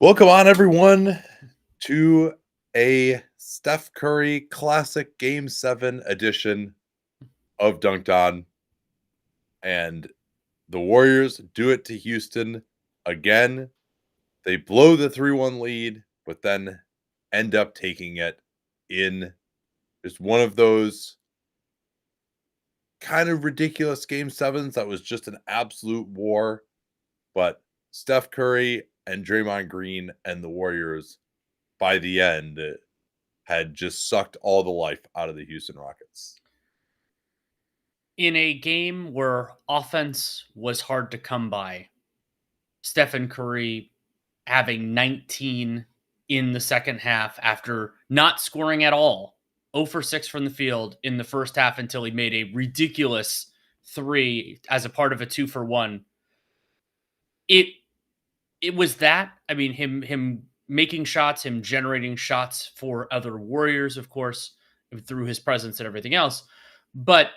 Welcome on, everyone, to a Steph Curry Classic Game 7 edition of Dunc'd On. And the Warriors do it to Houston again. They blow the 3-1 lead, but then end up taking it in just one of those kind of ridiculous Game 7s that was just an absolute war. But Steph Curry and Draymond Green and the Warriors, by the end, had just sucked all the life out of the Houston Rockets. In a game where offense was hard to come by, Stephen Curry having 19 in the second half after not scoring at all, 0 for 6 from the field in the first half until he made a ridiculous 3 as a part of a 2 for 1. It was that. I mean, him making shots, him generating shots for other Warriors, of course, through his presence and everything else. But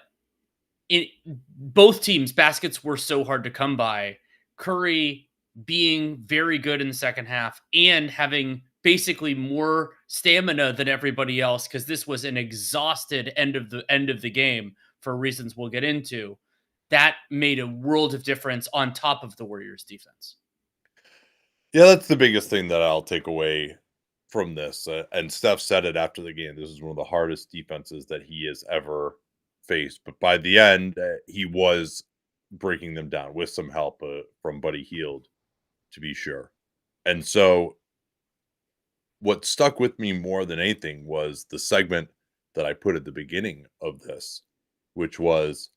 both teams' baskets were so hard to come by. Curry being very good in the second half and having basically more stamina than everybody else, because this was an exhausted end of the game for reasons we'll get into. That made a world of difference on top of the Warriors' defense. Yeah, that's the biggest thing that I'll take away from this. And Steph said it after the game. This is one of the hardest defenses that he has ever faced. But by the end, he was breaking them down with some help from Buddy Hield, to be sure. And so what stuck with me more than anything was the segment that I put at the beginning of this, which was,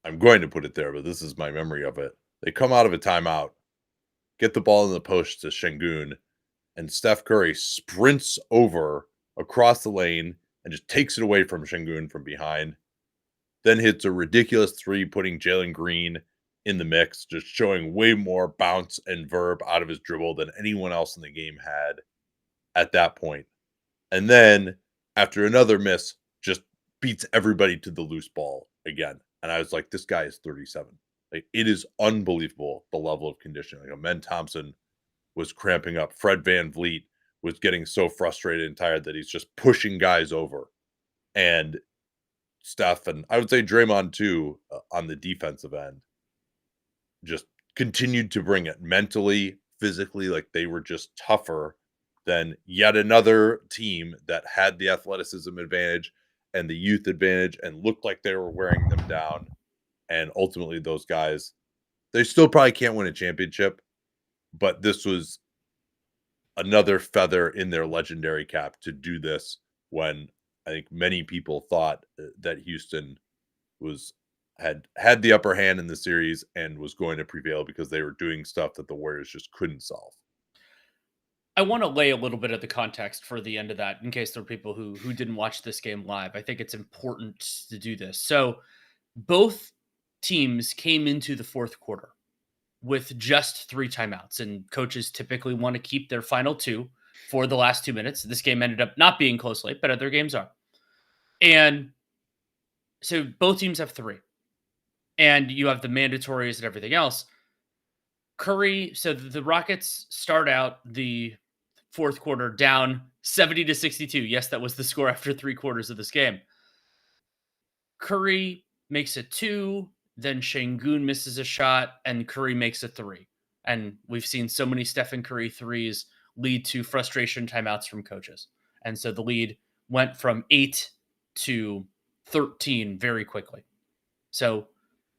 I'm going to put it there, but this is my memory of it. They come out of a timeout, get the ball in the post to Şengün, and Steph Curry sprints over across the lane and just takes it away from Şengün from behind. Then hits a ridiculous 3, putting Jalen Green in the mix, just showing way more bounce and verb out of his dribble than anyone else in the game had at that point. And then, after another miss, just beats everybody to the loose ball again. And I was like, this guy is 37. Like, it is unbelievable, the level of conditioning. Like, Amen Thompson was cramping up. Fred VanVleet was getting so frustrated and tired that he's just pushing guys over. And Steph, and I would say Draymond too, on the defensive end, just continued to bring it mentally, physically. Like, they were just tougher than yet another team that had the athleticism advantage and the youth advantage and looked like they were wearing them down. And ultimately, those guys, they still probably can't win a championship, but this was another feather in their legendary cap to do this when I think many people thought that Houston had the upper hand in the series and was going to prevail because they were doing stuff that the Warriors just couldn't solve. I want to lay a little bit of the context for the end of that in case there are people who didn't watch this game live. I think it's important to do this. So both teams came into the fourth quarter with just 3 timeouts, and coaches typically want to keep their final 2 for the last 2 minutes. This game ended up not being close late, but other games are. And so both teams have 3. And you have the mandatories and everything else. Curry, so the Rockets start out the fourth quarter down 70-62. Yes, that was the score after 3 quarters of this game. Curry makes a 2, then Şengün misses a shot, and Curry makes a 3. And we've seen so many Stephen Curry 3s lead to frustration timeouts from coaches. And so the lead went from 8 to 13 very quickly. So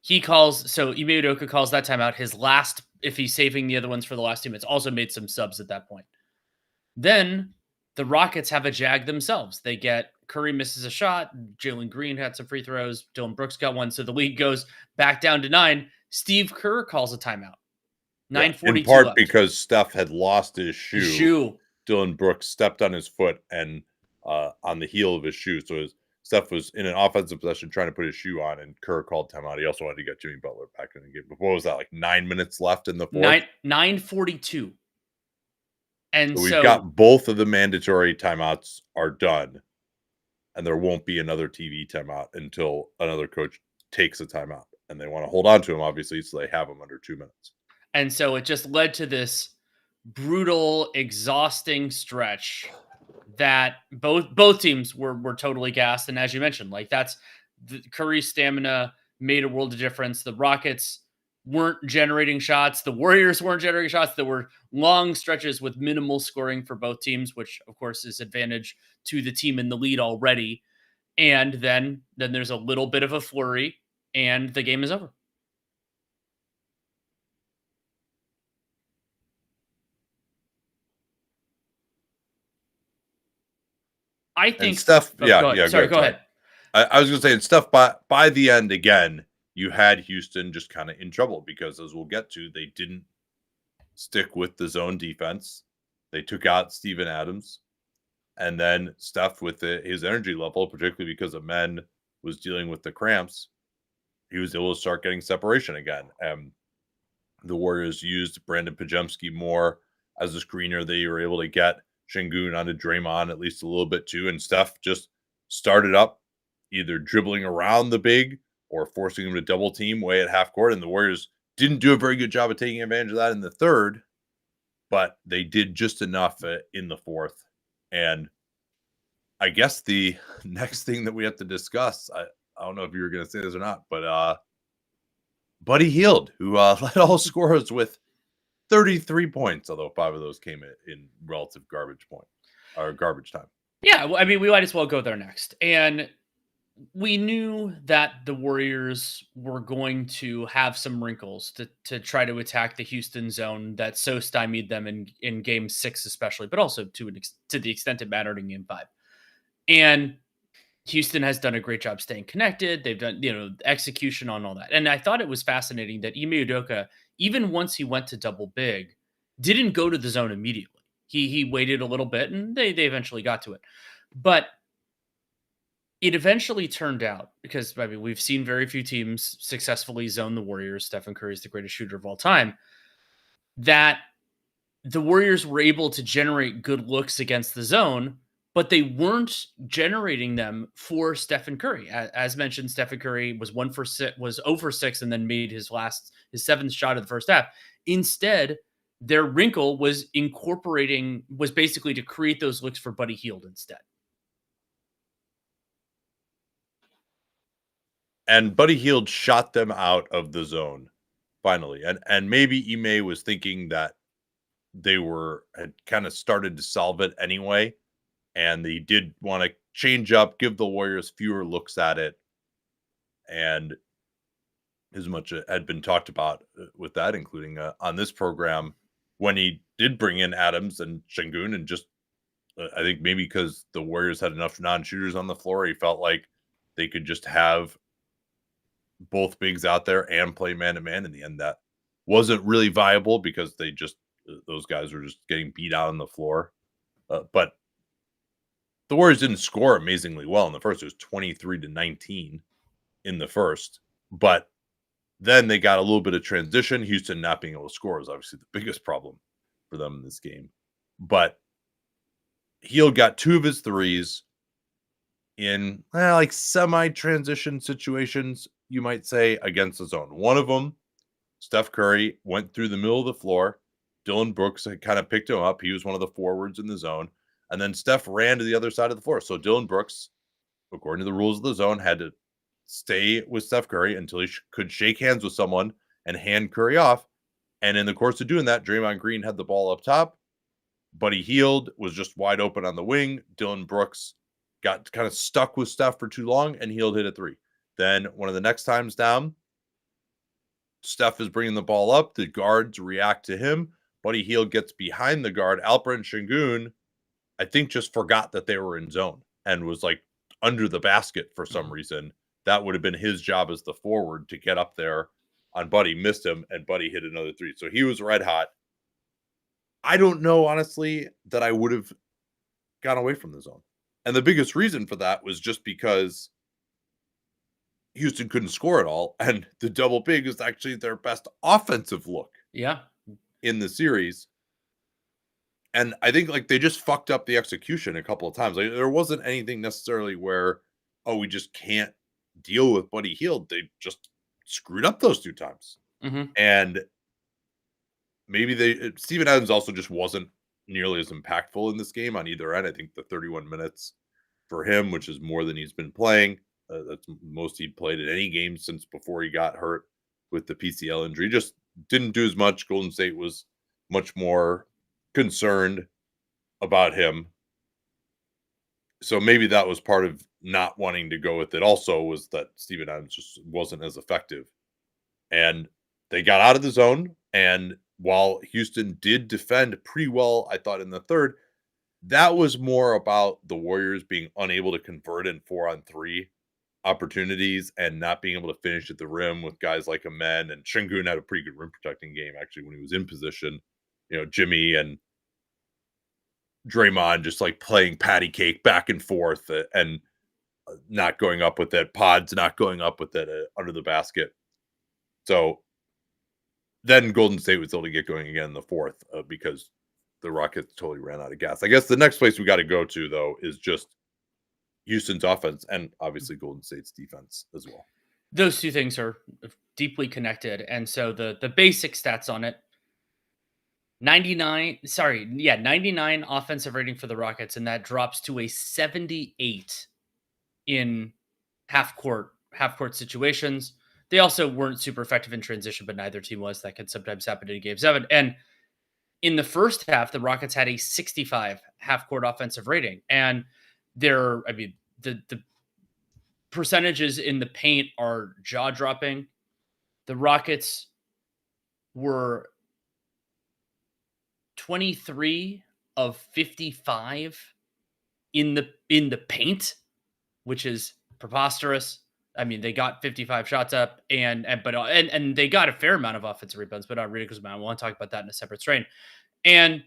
Ime Udoka calls that timeout his last, if he's saving the other ones for the last 2 minutes. Also made some subs at that point. Then the Rockets have a jag themselves. They get Curry misses a shot. Jalen Green had some free throws. Dylan Brooks got one. So the lead goes back down to 9. Steve Kerr calls a timeout. 9:42 in part left. because Steph had lost his shoe. Dylan Brooks stepped on his foot and on the heel of his shoe. So Steph was in an offensive possession trying to put his shoe on, and Kerr called timeout. He also wanted to get Jimmy Butler back in the game. But what was that, like 9 minutes left in the fourth? 9:42. And so we've got both of the mandatory timeouts are done, and there won't be another TV timeout until another coach takes a timeout. And they want to hold on to him, obviously, so they have him under 2 minutes. And so it just led to this brutal, exhausting stretch that both teams were totally gassed. And as you mentioned, like that's Curry's stamina made a world of difference. The Rockets weren't generating shots. The Warriors weren't generating shots. There were long stretches with minimal scoring for both teams, which of course is advantage to the team in the lead already. And then there's a little bit of a flurry, and the game is over. I And think. Steph, Oh, go ahead. yeah, go Sorry, ahead, go sorry. ahead. I was gonna say, and Steph, by the end, again, you had Houston just kind of in trouble because, as we'll get to, they didn't stick with the zone defense. They took out Steven Adams, and then Steph, with his energy level, particularly because of men, was dealing with the cramps. He was able to start getting separation again. And the Warriors used Brandon Pajemski more as a screener. They were able to get Şengün onto Draymond at least a little bit too. And Steph just started up either dribbling around the big or forcing him to double team way at half court. And the Warriors didn't do a very good job of taking advantage of that in the third, but they did just enough in the fourth. And I guess the next thing that we have to discuss, I don't know if you were going to say this or not, but Buddy Hield, who led all scorers with 33 points, although 5 of those came in relative garbage time. Yeah, well, I mean, we might as well go there next. And we knew that the Warriors were going to have some wrinkles to try to attack the Houston zone that so stymied them in game 6 especially, but also to the extent it mattered in game 5. And Houston has done a great job staying connected. They've done, execution on all that. And I thought it was fascinating that Ime Udoka, even once he went to double big, didn't go to the zone immediately. He waited a little bit and they eventually got to it. But it eventually turned out, because I mean, we've seen very few teams successfully zone the Warriors. Stephen Curry is the greatest shooter of all time, that the Warriors were able to generate good looks against the zone, but they weren't generating them for Stephen Curry. As mentioned, Stephen Curry was 0 for 6, and then made his 7th shot of the first half. Instead, their wrinkle was basically to create those looks for Buddy Hield instead. And Buddy Hield shot them out of the zone finally. And maybe Ime was thinking that they had kind of started to solve it anyway, and they did want to change up, give the Warriors fewer looks at it. And as much had been talked about with that, including on this program, when he did bring in Adams and Şengün, and just I think maybe because the Warriors had enough non-shooters on the floor, he felt like they could just have both bigs out there and play man-to-man. In the end, that wasn't really viable because those guys were just getting beat out on the floor. But the Warriors didn't score amazingly well in the first. It was 23-19 in the first. But then they got a little bit of transition. Houston not being able to score was obviously the biggest problem for them in this game. But Hield got 2 of his threes in like semi-transition situations, you might say, against the zone. One of them, Steph Curry went through the middle of the floor. Dillon Brooks had kind of picked him up. He was one of the forwards in the zone. And then Steph ran to the other side of the floor. So Dillon Brooks, according to the rules of the zone, had to stay with Steph Curry until he could shake hands with someone and hand Curry off. And in the course of doing that, Draymond Green had the ball up top. Buddy Hield was just wide open on the wing. Dillon Brooks got kind of stuck with Steph for too long, and Hield hit a 3. Then one of the next times down, Steph is bringing the ball up. The guards react to him. Buddy Hield gets behind the guard. Alperen Şengün, I think, just forgot that they were in zone and was like under the basket for some reason. That would have been his job as the forward to get up there on Buddy. Missed him, and Buddy hit another 3. So he was red hot. I don't know, honestly, that I would have gone away from the zone. And the biggest reason for that was just because Houston couldn't score at all. And the double big is actually their best offensive look in the series. And I think like they just fucked up the execution a couple of times. Like there wasn't anything necessarily where, we just can't deal with Buddy Hield. They just screwed up those 2 times. Mm-hmm. And maybe Steven Adams also just wasn't nearly as impactful in this game on either end. I think the 31 minutes for him, which is more than he's been playing, that's most he'd played in any game since before he got hurt with the PCL injury. Just didn't do as much. Golden State was much more concerned about him. So maybe that was part of not wanting to go with it also, was that Steven Adams just wasn't as effective. And they got out of the zone. And while Houston did defend pretty well, I thought in the third, that was more about the Warriors being unable to convert in 4-on-3 opportunities and not being able to finish at the rim with guys like Amen, and Şengün had a pretty good rim protecting game actually when he was in position. Jimmy and Draymond just like playing patty cake back and forth, and not going up with it. Pods not going up with it under the basket. So then Golden State was able to get going again in the fourth because the Rockets totally ran out of gas. I guess the next place we got to go to, though, is just Houston's offense and obviously Golden State's defense as well. Those two things are deeply connected. And so the basic stats on it, 99 offensive rating for the Rockets, and that drops to a 78 in half court situations. They also weren't super effective in transition, but neither team was. That can sometimes happen in Game 7. And in the first half, the Rockets had a 65 half court offensive rating, and the percentages in the paint are jaw dropping. The Rockets were 23 of 55 in the paint, which is preposterous. I mean, they got 55 shots up, and they got a fair amount of offensive rebounds, but not a ridiculous amount. I want to talk about that in a separate strain. And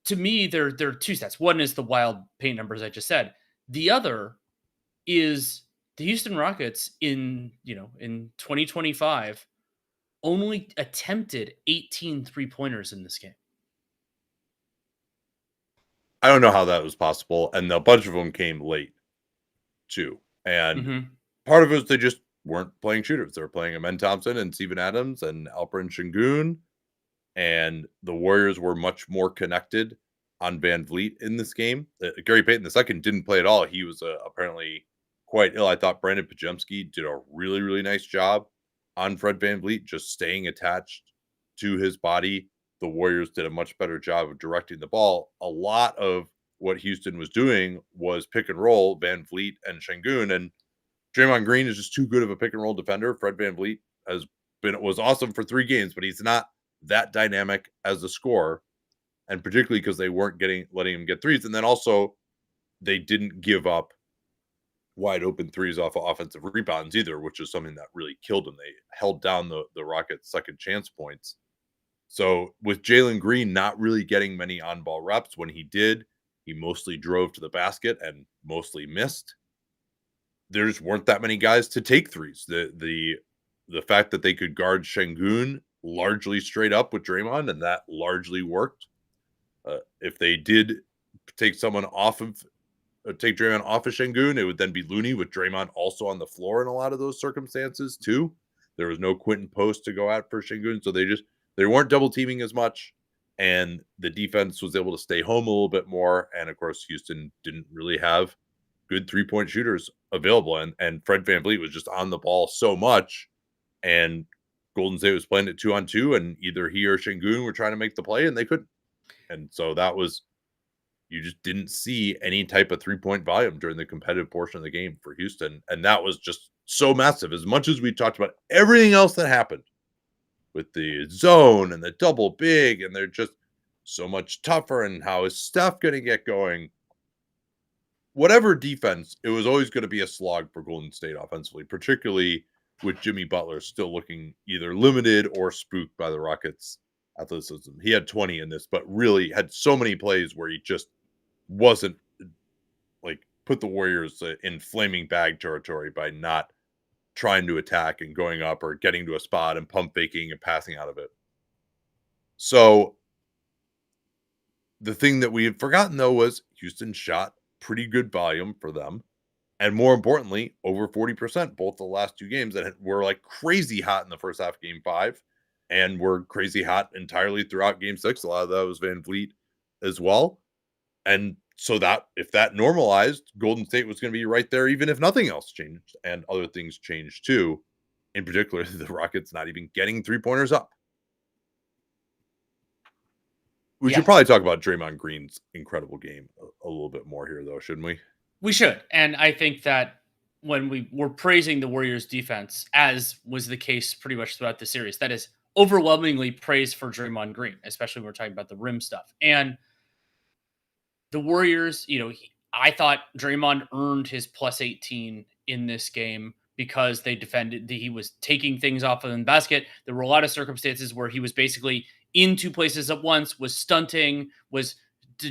to me, there are two stats. One is the wild paint numbers I just said. The other is the Houston Rockets in 2025 only attempted 18 three-pointers in this game. I don't know how that was possible, and a bunch of them came late too. And part of it was they just weren't playing shooters. They were playing Amen Thompson and Steven Adams and Alperen Şengün, and the Warriors were much more connected on Van Vliet in this game. Gary Payton II didn't play at all. He was apparently quite ill. I thought Brandon Pajemski did a really, really nice job on Fred Van Vliet, just staying attached to his body. The Warriors did a much better job of directing the ball. A lot of what Houston was doing was pick and roll, Van Vliet and Şengün, and Draymond Green is just too good of a pick and roll defender. Fred Van Vliet was awesome for 3 games, but he's not that dynamic as a scorer, and particularly because they weren't letting him get threes. And then also they didn't give up wide open threes off of offensive rebounds either, which is something that really killed them. They held down the Rockets' second chance points. So with Jalen Green not really getting many on-ball reps, when he did, he mostly drove to the basket and mostly missed. There just weren't that many guys to take threes. The fact that they could guard Şengün largely straight up with Draymond, and that largely worked. If they did take Draymond off of Şengün, it would then be Looney with Draymond also on the floor in a lot of those circumstances too. There was no Quentin Post to go at for Şengün, so they weren't double teaming as much, and the defense was able to stay home a little bit more. And of course, Houston didn't really have good 3-point shooters available, and Fred Van Vliet was just on the ball so much, and Golden State was playing it 2-on-2, and either he or Şengün were trying to make the play, and they couldn't. And so you just didn't see any type of 3-point volume during the competitive portion of the game for Houston, and that was just so massive. As much as we talked about everything else that happened with the zone and the double big, and they're just so much tougher, and how is Steph going to get going? Whatever defense, it was always going to be a slog for Golden State offensively, particularly with Jimmy Butler still looking either limited or spooked by the Rockets' athleticism. He had 20 in this, but really had so many plays where he just wasn't put the Warriors in flaming bag territory by not trying to attack and going up or getting to a spot and pump faking and passing out of it. So the thing that we had forgotten, though, was Houston shot pretty good volume for them. And more importantly, over 40% both the last 2 games that were crazy hot in the first half of Game 5. and were crazy hot entirely throughout Game 6. A lot of that was Van Vliet as well. And so that if that normalized, Golden State was going to be right there, even if nothing else changed, and other things changed too. In particular, the Rockets not even getting 3-pointers up. We should probably talk about Draymond Green's incredible game a little bit more here, though, shouldn't we? We should. And I think that when we were praising the Warriors defense, as was the case pretty much throughout the series, that is overwhelmingly praise for Draymond Green, especially when we're talking about the rim stuff. And the Warriors, I thought Draymond earned his plus 18 in this game because they defended. He was taking things off of the basket. There were a lot of circumstances where he was basically in two places at once, was stunting, was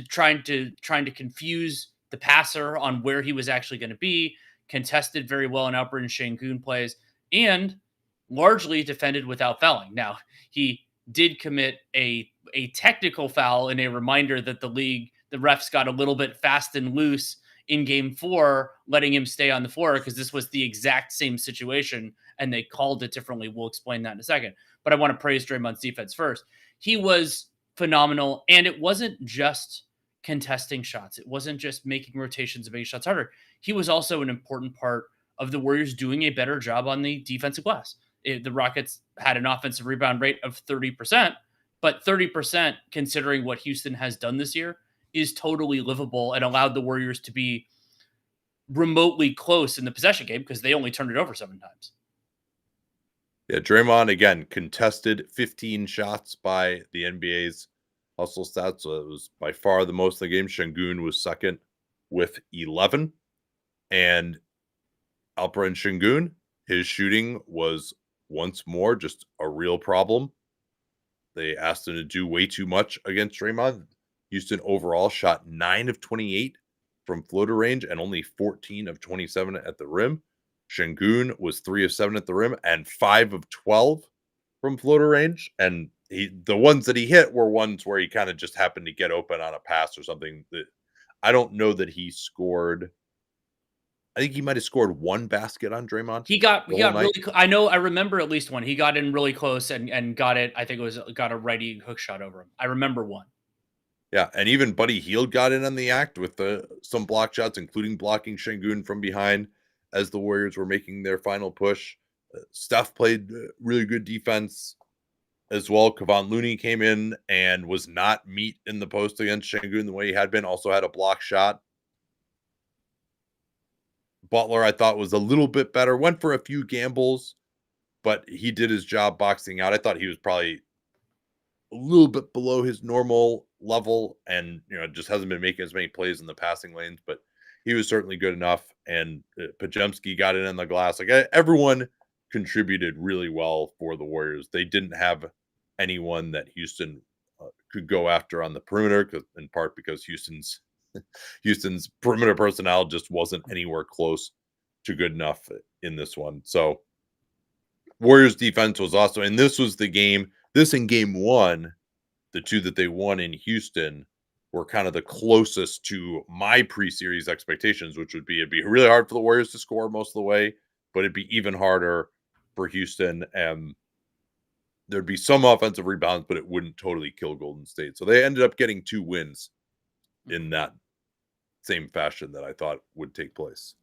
trying to confuse the passer on where he was actually going to be, contested very well in Alperen Şengün plays, and largely defended without fouling. Now, he did commit a technical foul, and a reminder that the refs got a little bit fast and loose in game 4, letting him stay on the floor because this was the exact same situation and they called it differently. We'll explain that in a second. But I want to praise Draymond's defense first. He was phenomenal, and it wasn't just contesting shots. It wasn't just making rotations and making shots harder. He was also an important part of the Warriors doing a better job on the defensive glass. The Rockets had an offensive rebound rate of 30%, but 30%, considering what Houston has done this year, is totally livable and allowed the Warriors to be remotely close in the possession game because they only turned it over 7 times. Yeah, Draymond, again, contested 15 shots by the NBA's hustle stats. So it was by far the most in the game. Şengün was second with 11. And Alperen Şengün, his shooting was once more just a real problem. They asked him to do way too much against Draymond. Houston overall shot 9 of 28 from floater range and only 14 of 27 at the rim. Şengün was 3 of 7 at the rim and 5 of 12 from floater range. And the ones that he hit were ones where he kind of just happened to get open on a pass or something. That I don't know that he scored. I think he might have scored 1 basket on Draymond. He got really. I remember at least one. He got in really close and got it. I think got a righty hook shot over him. I remember one. Yeah, and even Buddy Hield got in on the act with some block shots, including blocking Şengün from behind as the Warriors were making their final push. Steph played really good defense as well. Kevon Looney came in and was not meat in the post against Şengün the way he had been. Also had a block shot. Butler, I thought, was a little bit better. Went for a few gambles, but he did his job boxing out. I thought he was probably a little bit below his normal level and just hasn't been making as many plays in the passing lanes, but he was certainly good enough. And Podziemski got in on the glass. Like everyone contributed really well for the Warriors. They didn't have anyone that Houston could go after on the perimeter, in part because Houston's perimeter personnel just wasn't anywhere close to good enough in this one. So Warriors defense was also, and this was the game. This in game 1, the 2 that they won in Houston were kind of the closest to my pre-series expectations, which would be it'd be really hard for the Warriors to score most of the way, but it'd be even harder for Houston, and there'd be some offensive rebounds, but it wouldn't totally kill Golden State. So they ended up getting 2 wins in that same fashion that I thought would take place.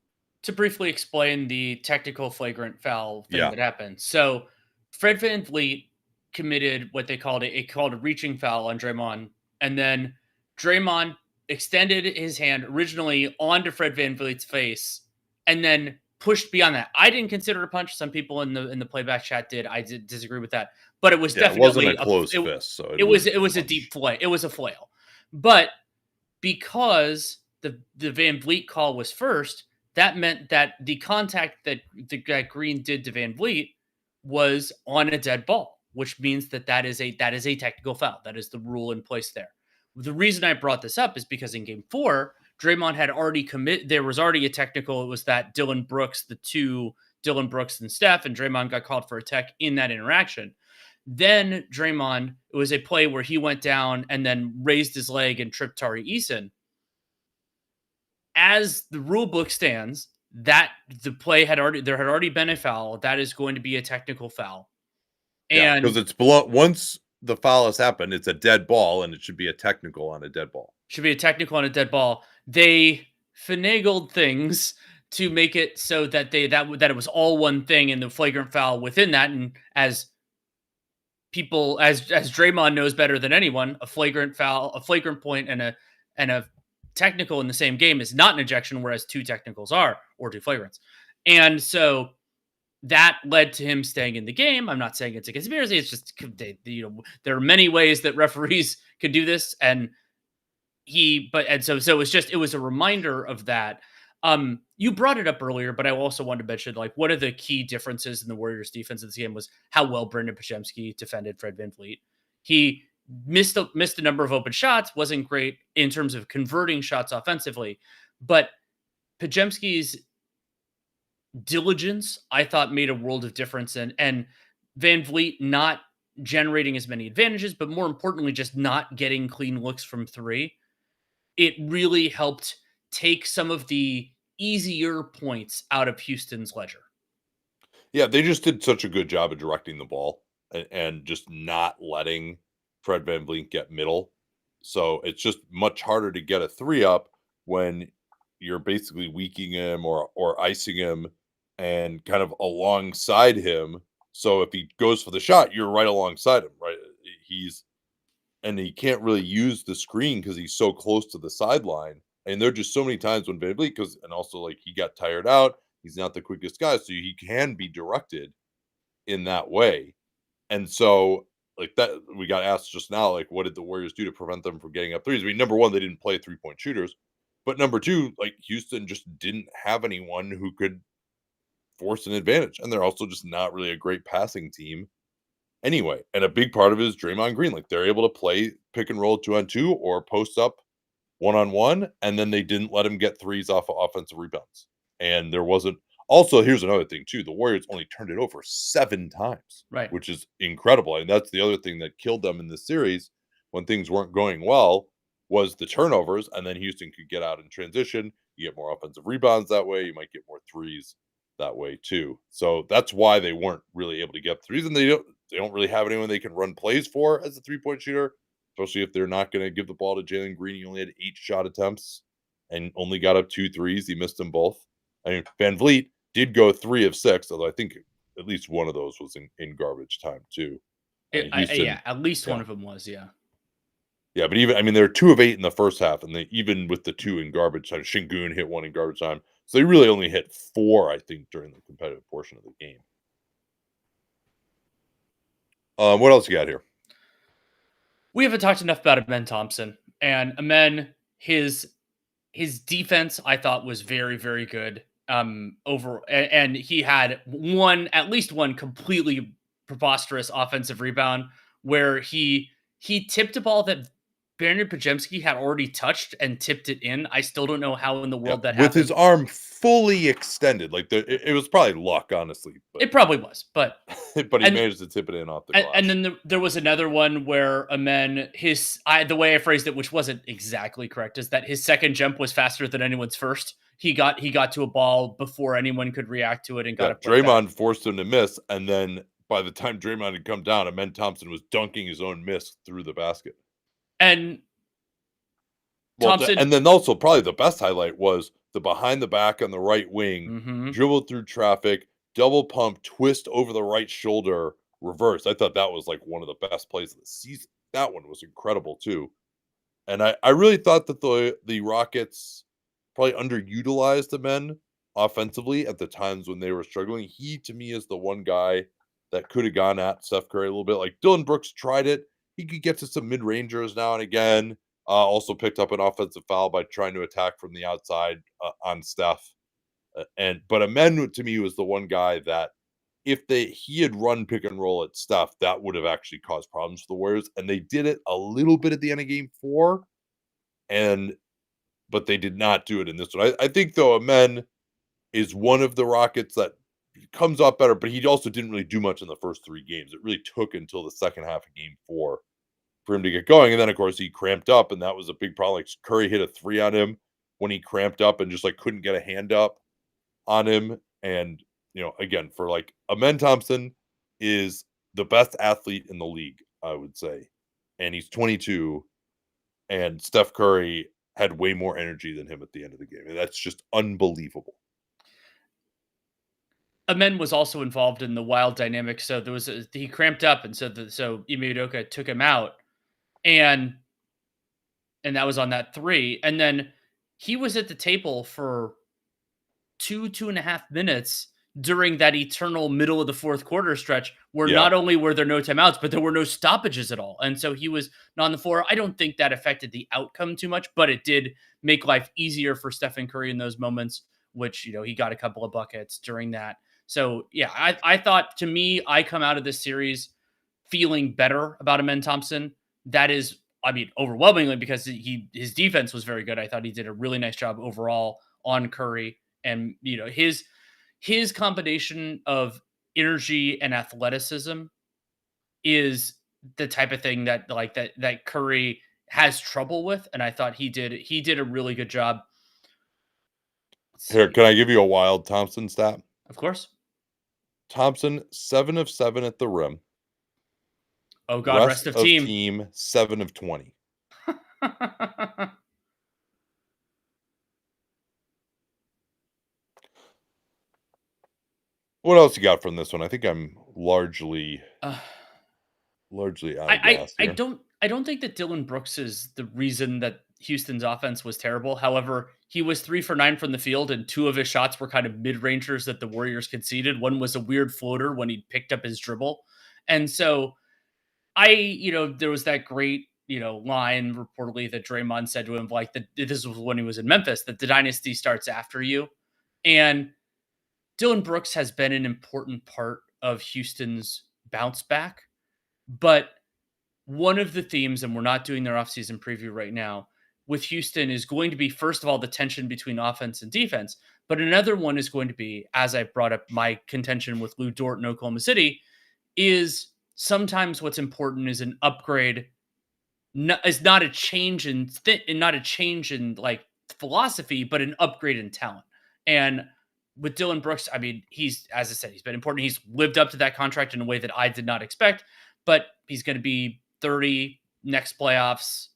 To briefly explain the technical flagrant foul thing that happened. So Fred VanVleet committed what they called a reaching foul on Draymond, and then Draymond extended his hand originally onto Fred VanVleet's face and then pushed beyond that. I didn't consider it a punch. Some people in the playback chat did. I did disagree with that, but it was definitely it wasn't a close fist. So it was a deep flail. It was a flail, but because the VanVleet call was first, that meant that the contact that Green did to VanVleet was on a dead ball, which means that is a technical foul. That is the rule in place there. The reason I brought this up is because in game 4, Draymond had already there was already a technical. It was that Dylan Brooks and Steph, and Draymond got called for a tech in that interaction. Then Draymond, it was a play where he went down and then raised his leg and tripped Tari Eason. As the rule book stands, that the play there had already been a foul. That is going to be a technical foul. Yeah, because And it's below once the foul has happened, it's a dead ball, and it should be a technical on a dead ball. should be a technical on a dead ball. They finagled things to make it so that that it was all one thing and the flagrant foul within that. And as people, as Draymond knows better than anyone, a flagrant foul, a flagrant point, and a technical in the same game is not an ejection, whereas two technicals are, or two flagrants. And so that led to him staying in the game. I'm not saying it's a conspiracy. It's just there are many ways that referees can do this, and so it was a reminder of that. You brought it up earlier, but I also wanted to mention, like, one of the key differences in the Warriors defense in this game was how well Brendan Pajemski defended Fred VanVleet. He missed a number of open shots, wasn't great in terms of converting shots offensively, but Pajemski's diligence, I thought, made a world of difference. And VanVleet not generating as many advantages, but more importantly, just not getting clean looks from three. It really helped take some of the easier points out of Houston's ledger. Yeah, they just did such a good job of directing the ball and just not letting Fred VanVleet get middle. So it's just much harder to get a three up when you're basically weakening him or icing him and kind of alongside him. So if he goes for the shot, you're right alongside him, right? He can't really use the screen because he's so close to the sideline. And there are just so many times when VanVleet, and also like he got tired out. He's not the quickest guy, so he can be directed in that way. And so, like that, we got asked just now, like, what did the Warriors do to prevent them from getting up threes? I mean, number one, they didn't play 3-point shooters, but number two, like Houston just didn't have anyone who could force an advantage, and they're also just not really a great passing team anyway. And a big part of it is Draymond Green. Like they're able to play pick and roll 2-on-2 or post up 1-on-1, and then they didn't let him get threes off of offensive rebounds. And there wasn't also, here's another thing too. The Warriors only turned it over 7 times, Right. which is incredible. And that's the other thing that killed them in this series when things weren't going well was the turnovers. And then Houston could get out in transition. You get more offensive rebounds that way. You might get more threes that way too. So that's why they weren't really able to get threes. And they don't really have anyone they can run plays for as a 3-point shooter, especially if they're not going to give the ball to Jalen Green. He only had 8 shot attempts and only got up 2 threes. He missed them both. I mean, VanVleet did go 3 of 6, although I think at least one of those was in garbage time too. Yeah, at least one of them was, yeah. Yeah, but even, I mean, they're 2 of 8 in the first half, and they even with the 2 in garbage time, Şengün hit 1 in garbage time. So they really only hit 4, I think, during the competitive portion of the game. What else you got here? We haven't talked enough about Amen Thompson. And Amen, his defense, I thought, was very, very good. And he had at least one completely preposterous offensive rebound where he tipped a ball that Brandon Pajemski had already touched and tipped it in. I still don't know how in the world that with happened. his arm fully extended. Like it was probably luck, honestly. But, it probably was, but but he managed to tip it in off the glass. And then there was another one where Amen, the way I phrased it, which wasn't exactly correct, is that his second jump was faster than anyone's first. He got to a ball before anyone could react to it and got it. Draymond forced him to miss, and then by the time Draymond had come down, Amen Thompson was dunking his own miss through the basket. And Thompson, and then also probably the best highlight was the behind the back on the right wing, dribble through traffic, double pump, twist over the right shoulder, reverse. I thought that was like one of the best plays of the season. That one was incredible too. And I really thought that the Rockets probably underutilized the men offensively at the times when they were struggling. He, to me, is the one guy that could have gone at Steph Curry a little bit. Like Dylan Brooks tried it. He could get to some mid-rangers now and again. Also picked up an offensive foul by trying to attack from the outside on Steph. But Amen, to me, was the one guy that if he had run pick and roll at Steph, that would have actually caused problems for the Warriors. And they did it a little bit at the end of game 4. But they did not do it in this one. I think, though, Amen is one of the Rockets that comes off better, but he also didn't really do much in the first 3 games. It really took until the second half of game 4 for him to get going. And then, of course, he cramped up, and that was a big problem. Like Curry hit a 3 on him when he cramped up and just like couldn't get a hand up on him. And, again, for like Amen Thompson is the best athlete in the league, I would say, and he's 22, and Steph Curry had way more energy than him at the end of the game, and that's just unbelievable. Amen was also involved in the wild dynamic. So he cramped up, and so Ime Udoka took him out, and that was on that three, and then he was at the table for 2.5 minutes during that eternal middle of the fourth quarter stretch where Yeah. not only were there no timeouts, but there were no stoppages at all. And so he was not on the floor. I don't think that affected the outcome too much, but it did make life easier for Stephen Curry in those moments, which, he got a couple of buckets during that. So, yeah, I thought, to me, I come out of this series feeling better about Amen Thompson. That is, I mean, overwhelmingly because his defense was very good. I thought he did a really nice job overall on Curry. And, his combination of energy and athleticism is the type of thing that Curry has trouble with, and I thought he did a really good job. Let's Here, see. can I give you a wild Thompson stat? Of course. Thompson, 7 of 7 at the rim. Oh God, rest Rest of of team. team, 7 of 20. What else you got from this one? I think I'm largely Uh, out of I gas I here. don't think that Dylan Brooks is the reason that Houston's offense was terrible. However, he was 3 for 9 from the field, and 2 of his shots were kind of mid-rangers that the Warriors conceded. One was a weird floater when he picked up his dribble. And so there was that great, line reportedly that Draymond said to him, like, that this was when he was in Memphis, that the dynasty starts after you. And Dylan Brooks has been an important part of Houston's bounce back. But one of the themes, and we're not doing their offseason preview right now, with Houston is going to be, first of all, the tension between offense and defense. But another one is going to be, as I brought up my contention with Lou Dort in Oklahoma City, is sometimes what's important is an upgrade. Is not a change in not a change in like philosophy, but an upgrade in talent. And with Dylan Brooks, I mean, he's, as I said, he's been important. He's lived up to that contract in a way that I did not expect, but he's going to be 30 next playoffs.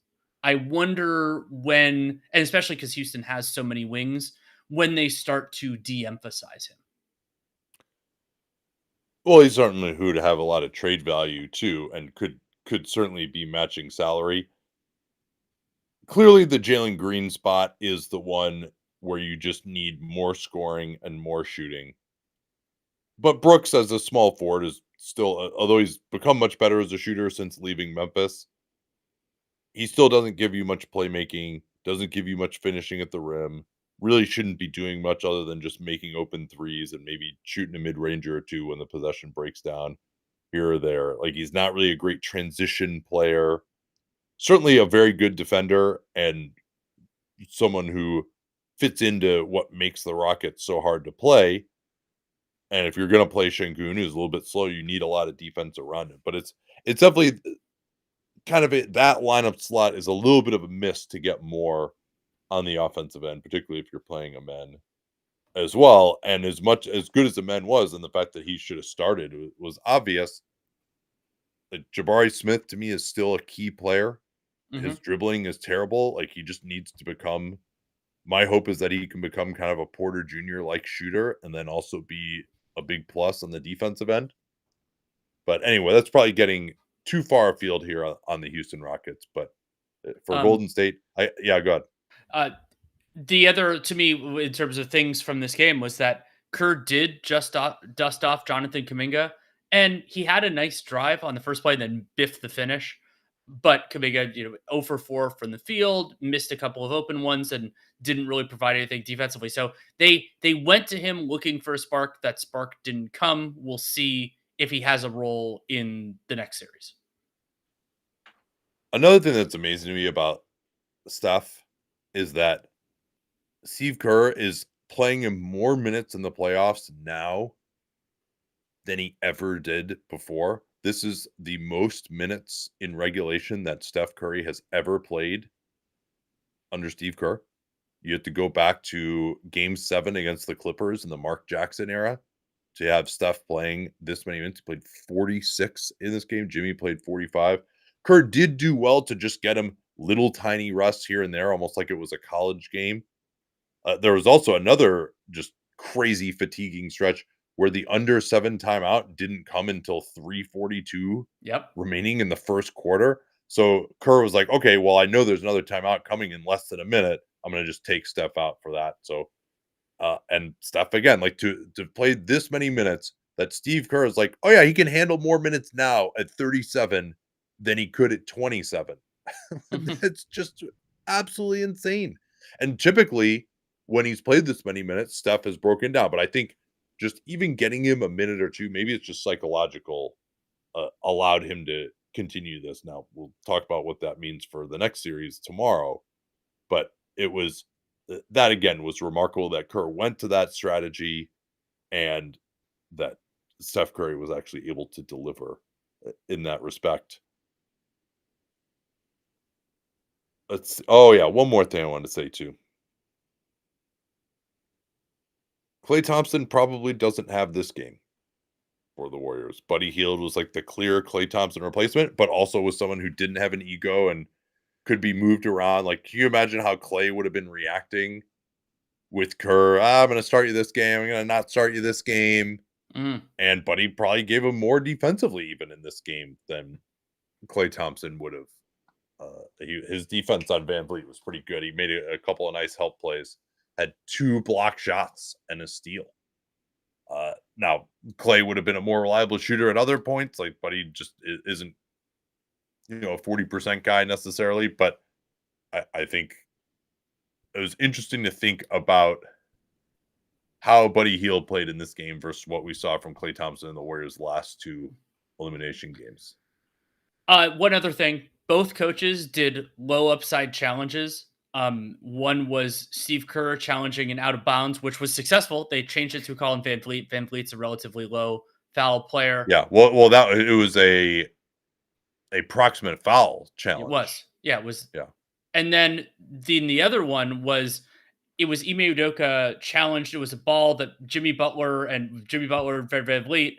I wonder when, and especially because Houston has so many wings, when they start to de-emphasize him. Well, he's certainly who to have a lot of trade value too, and could certainly be matching salary. Clearly, the Jalen Green spot is the one where you just need more scoring and more shooting. But Brooks, as a small forward, is still, although he's become much better as a shooter since leaving Memphis, he still doesn't give you much playmaking, doesn't give you much finishing at the rim. Really shouldn't be doing much other than just making open threes and maybe shooting a mid-ranger or two when the possession breaks down here or there. Like, he's not really a great transition player. Certainly a very good defender and someone who fits into what makes the Rockets so hard to play. And if you're going to play Şengün, who's a little bit slow, you need a lot of defense around him. But it's definitely kind of that lineup slot is a little bit of a miss to get more on the offensive end, particularly if you're playing a men as well. And as much as good as the men was, and the fact that he should have started was obvious. That Jabari Smith to me is still a key player. Mm-hmm. His dribbling is terrible. Like, he just needs to become. My hope is that he can become kind of a Porter Jr. like shooter, and then also be a big plus on the defensive end. But anyway, that's probably getting too far afield here on the Houston Rockets. But for Golden State, go ahead. The other, to me, in terms of things from this game, was that Kerr did just dust off Jonathan Kuminga, and he had a nice drive on the first play, and then biffed the finish. But Kuminga, 0 for 4 from the field, missed a couple of open ones, and didn't really provide anything defensively. So they went to him looking for a spark. That spark didn't come. We'll see if he has a role in the next series. Another thing that's amazing to me about Steph is that Steve Kerr is playing him more minutes in the playoffs now than he ever did before. This is the most minutes in regulation that Steph Curry has ever played under Steve Kerr. You have to go back to Game 7 against the Clippers in the Mark Jackson era to have Steph playing this many minutes. He played 46 in this game. Jimmy played 45. Kerr did do well to just get him little tiny rests here and there, almost like it was a college game. There was also another just crazy fatiguing stretch where the under 7 timeout didn't come until 3:42 Yep. remaining in the first quarter. So Kerr was like, okay, well, I know there's another timeout coming in less than a minute. I'm going to just take Steph out for that. So, and Steph again, like to play this many minutes, that Steve Kerr is like, oh yeah, he can handle more minutes now at 37 than he could at 27. That's just absolutely insane. And typically, when he's played this many minutes, Steph has broken down. But I think just even getting him a minute or two, maybe it's just psychological, allowed him to continue this. Now we'll talk about what that means for the next series tomorrow. But it was that again was remarkable that Kerr went to that strategy, and that Steph Curry was actually able to deliver in that respect. Oh yeah, one more thing I wanted to say too. Klay Thompson probably doesn't have this game for the Warriors. Buddy Hield was like the clear Klay Thompson replacement, but also was someone who didn't have an ego and could be moved around. Like, can you imagine how Klay would have been reacting with Kerr? I'm going to start you this game. I'm going to not start you this game. Mm. And Buddy probably gave him more defensively even in this game than Klay Thompson would have. His defense on Van Vliet was pretty good. He made a couple of nice help plays, had 2 block shots and a steal. Now Klay would have been a more reliable shooter at other points, like, but he just isn't, a 40% guy necessarily. But I think it was interesting to think about how Buddy Hield played in this game versus what we saw from Klay Thompson in the Warriors' last 2 elimination games. One other thing, both coaches did low upside challenges. One was Steve Kerr challenging an out of bounds, which was successful. They changed it to Colin Van Vliet. Van Vliet's a relatively low foul player. Yeah, well, that it was a proximate foul challenge. It was, yeah, it was. Yeah, and then the other one was it was Ime Udoka challenged. It was a ball that Jimmy Butler and Van Vliet.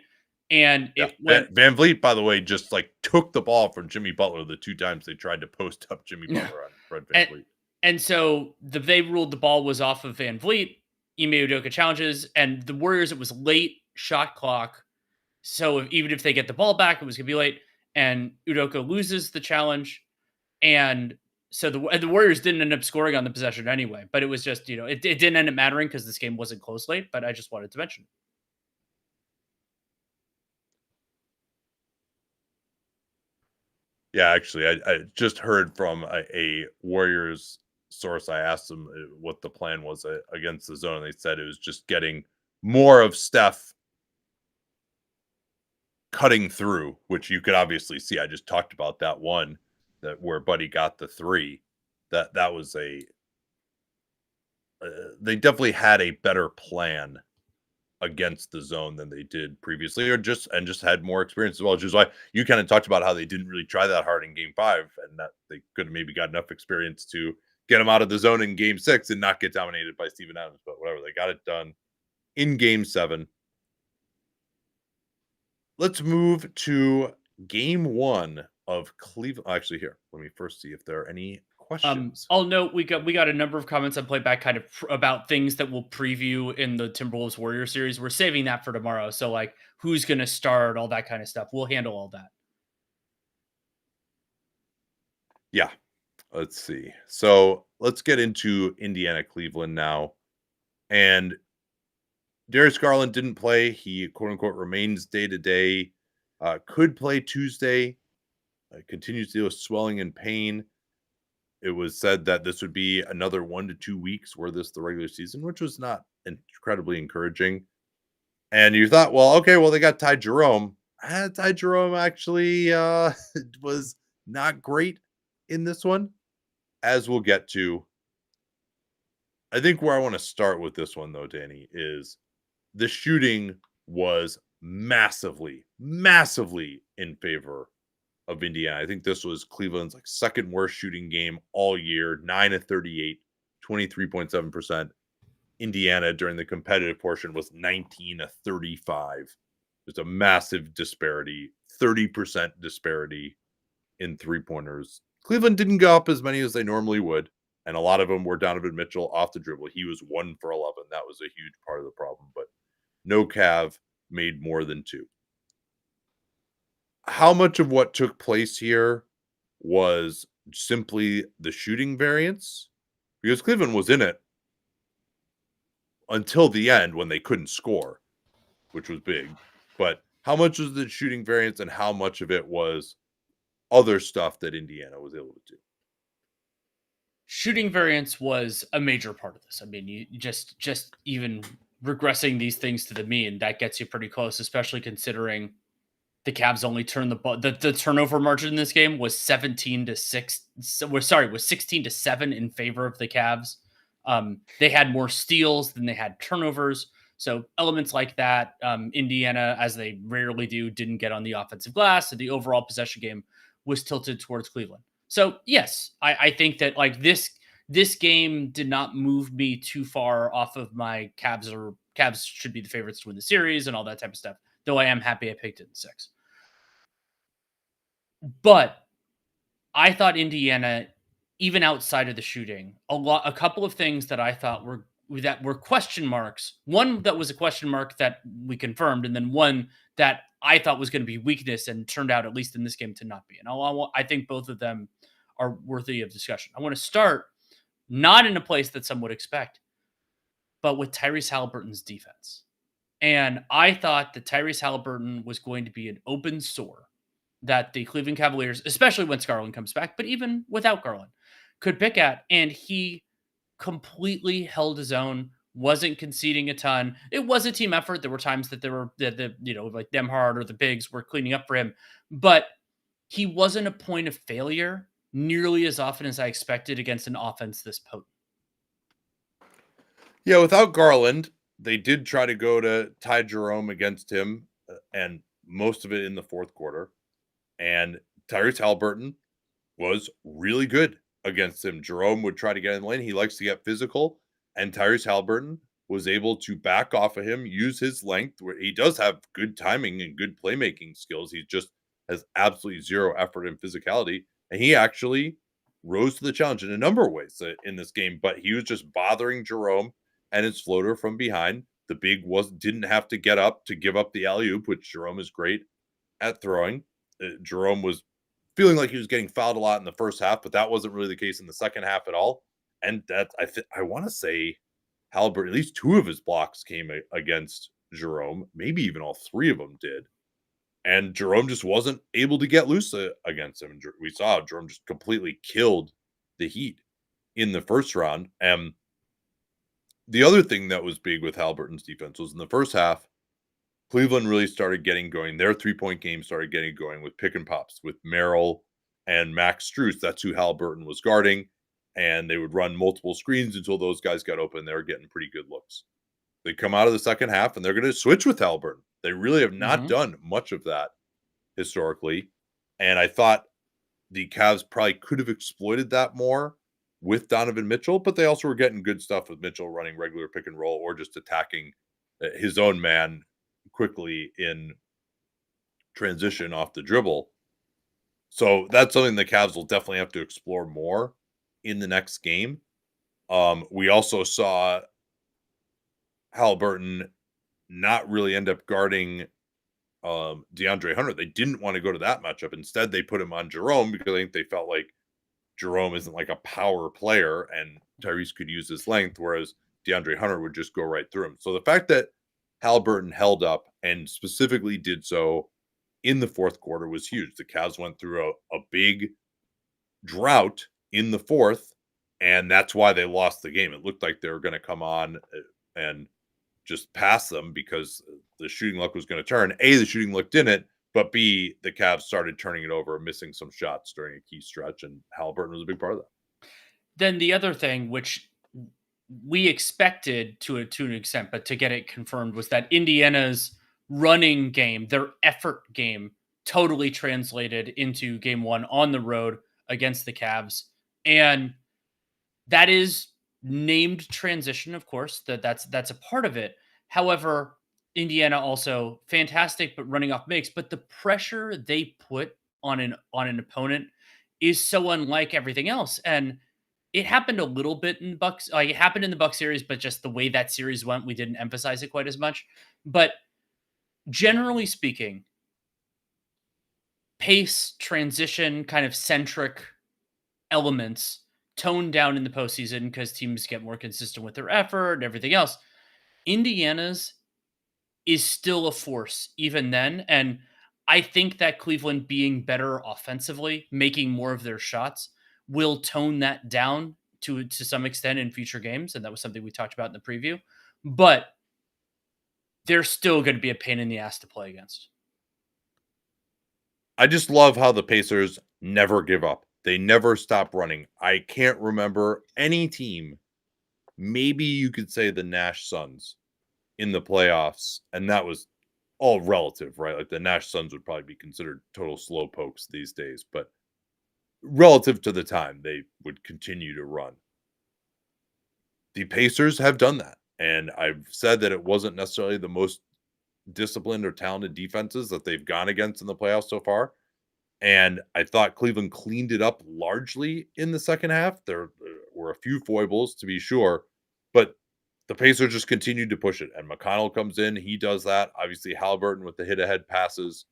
And yeah. it went. Van Vliet, by the way, just like took the ball from Jimmy Butler the 2 times they tried to post up Jimmy Butler on Fred Van Vliet. And so they ruled the ball was off of Van Vliet. Ime Udoka challenges, and the Warriors, it was late shot clock. So even if they get the ball back, it was going to be late. And Udoka loses the challenge. And so the Warriors didn't end up scoring on the possession anyway. But it was just, it didn't end up mattering because this game wasn't close late. But I just wanted to mention. Yeah, actually, I just heard from a Warriors source. I asked them what the plan was against the zone. They said it was just getting more of Steph cutting through, which you could obviously see. I just talked about that one that where Buddy got the 3. That was they definitely had a better plan against the zone than they did previously, or just had more experience as well, which is why you kind of talked about how they didn't really try that hard in game 5, and that they could have maybe got enough experience to get them out of the zone in game 6 and not get dominated by Steven Adams. But whatever, they got it done in game 7. Let's move to game 1 of Cleveland. Actually, here, let me first see if there are any questions. I'll note we got a number of comments on Playback kind of about things that we'll preview in the Timberwolves Warrior series. We're saving that for tomorrow. So like who's going to start, all that kind of stuff. We'll handle all that. Yeah. Let's see. So let's get into Indiana Cleveland now. And Darius Garland didn't play. He quote unquote remains day to day. Could play Tuesday. Continues to deal with swelling and pain. It was said that this would be another 1 to 2 weeks were this the regular season, which was not incredibly encouraging. And you thought, well, okay, well, they got Ty Jerome. Ty Jerome actually was not great in this one, as we'll get to. I think where I want to start with this one, though, Danny, is the shooting was massively, massively in favor of Indiana. I think this was Cleveland's like second worst shooting game all year, 9 of 38, 23.7%. Indiana during the competitive portion was 19-35. There's a massive disparity, 30% disparity in three-pointers. Cleveland didn't go up as many as they normally would, and a lot of them were Donovan Mitchell off the dribble. He was 1 for 11. That was a huge part of the problem, but no Cav made more than 2. How much of what took place here was simply the shooting variance? Because Cleveland was in it until the end when they couldn't score, which was big. But how much was the shooting variance and how much of it was other stuff that Indiana was able to do? Shooting variance was a major part of this. I mean, you just even regressing these things to the mean, that gets you pretty close, especially considering the Cavs only turned the ball. The turnover margin in this game was 17-6. Was 16-7 in favor of the Cavs. They had more steals than they had turnovers. So elements like that, Indiana, as they rarely do, didn't get on the offensive glass. So the overall possession game was tilted towards Cleveland. So yes, I think that like this game did not move me too far off of my Cavs should be the favorites to win the series and all that type of stuff. Though I am happy I picked it in 6. But I thought Indiana, even outside of the shooting, a couple of things that I thought were question marks. One that was a question mark that we confirmed, and then one that I thought was going to be weakness and turned out, at least in this game, to not be. And I think both of them are worthy of discussion. I want to start not in a place that some would expect, but with Tyrese Halliburton's defense. And I thought that Tyrese Halliburton was going to be an open sore that the Cleveland Cavaliers, especially once Garland comes back, but even without Garland, could pick at. And he completely held his own, wasn't conceding a ton. It was a team effort. There were times that there were like Demhard or the bigs were cleaning up for him, but he wasn't a point of failure nearly as often as I expected against an offense this potent. Yeah, without Garland, they did try to go to Ty Jerome against him, and most of it in the fourth quarter. And Tyrese Halliburton was really good against him. Jerome would try to get in the lane. He likes to get physical, and Tyrese Halliburton was able to back off of him, use his length, where he does have good timing and good playmaking skills. He just has absolutely zero effort and physicality, and he actually rose to the challenge in a number of ways in this game, but he was just bothering Jerome and his floater from behind. The big didn't have to get up to give up the alley-oop, which Jerome is great at throwing. Jerome was feeling like he was getting fouled a lot in the first half, but that wasn't really the case in the second half at all. And that I want to say Halliburton, at least 2 of his blocks came against Jerome, maybe even all 3 of them did. And Jerome just wasn't able to get loose against him. We saw Jerome just completely killed the Heat in the first round. And the other thing that was big with Halliburton's defense was in the first half, Cleveland really started getting going. Their three-point game started getting going with pick and pops with Merrill and Max Strus. That's who Halliburton was guarding. And they would run multiple screens until those guys got open. They were getting pretty good looks. They come out of the second half and they're going to switch with Halliburton. They really have not done much of that historically. And I thought the Cavs probably could have exploited that more with Donovan Mitchell, but they also were getting good stuff with Mitchell running regular pick and roll or just attacking his own man quickly in transition off the dribble. So that's something the Cavs will definitely have to explore more in the next game. We also saw Halliburton not really end up guarding DeAndre Hunter. They didn't want to go to that matchup. Instead, they put him on Jerome because I think they felt like Jerome isn't like a power player and Tyrese could use his length, whereas DeAndre Hunter would just go right through him. So the fact that Halliburton held up and specifically did so in the fourth quarter was huge. The Cavs went through a big drought in the fourth, and that's why they lost the game. It looked like they were going to come on and just pass them because the shooting luck was going to turn. A, the shooting luck didn't, but B, the Cavs started turning it over, missing some shots during a key stretch, and Halliburton was a big part of that. Then the other thing, which we expected to an extent, but to get it confirmed, was that Indiana's running game, their effort game, totally translated into game 1 on the road against the Cavs. And that is named transition, of course, that's a part of it. However, Indiana also fantastic, but running off makes. But the pressure they put on an opponent is so unlike everything else. And it happened a little bit in the Bucks. Like it happened in the Bucks series, but just the way that series went, we didn't emphasize it quite as much. But generally speaking, pace, transition, kind of centric elements toned down in the postseason because teams get more consistent with their effort and everything else. Indiana's is still a force even then. And I think that Cleveland being better offensively, making more of their shots, will tone that down to some extent in future games. And that was something we talked about in the preview. But they're still going to be a pain in the ass to play against. I just love how the Pacers never give up. They never stop running. I can't remember any team, maybe you could say the Nash Suns in the playoffs, and that was all relative, right? Like the Nash Suns would probably be considered total slow pokes these days, but relative to the time, they would continue to run. The Pacers have done that, and I've said that it wasn't necessarily the most disciplined or talented defenses that they've gone against in the playoffs so far. And I thought Cleveland cleaned it up largely in the second half. There were a few foibles to be sure, but the Pacers just continued to push it. And McConnell comes in, he does that. Obviously, Halliburton with the hit ahead passes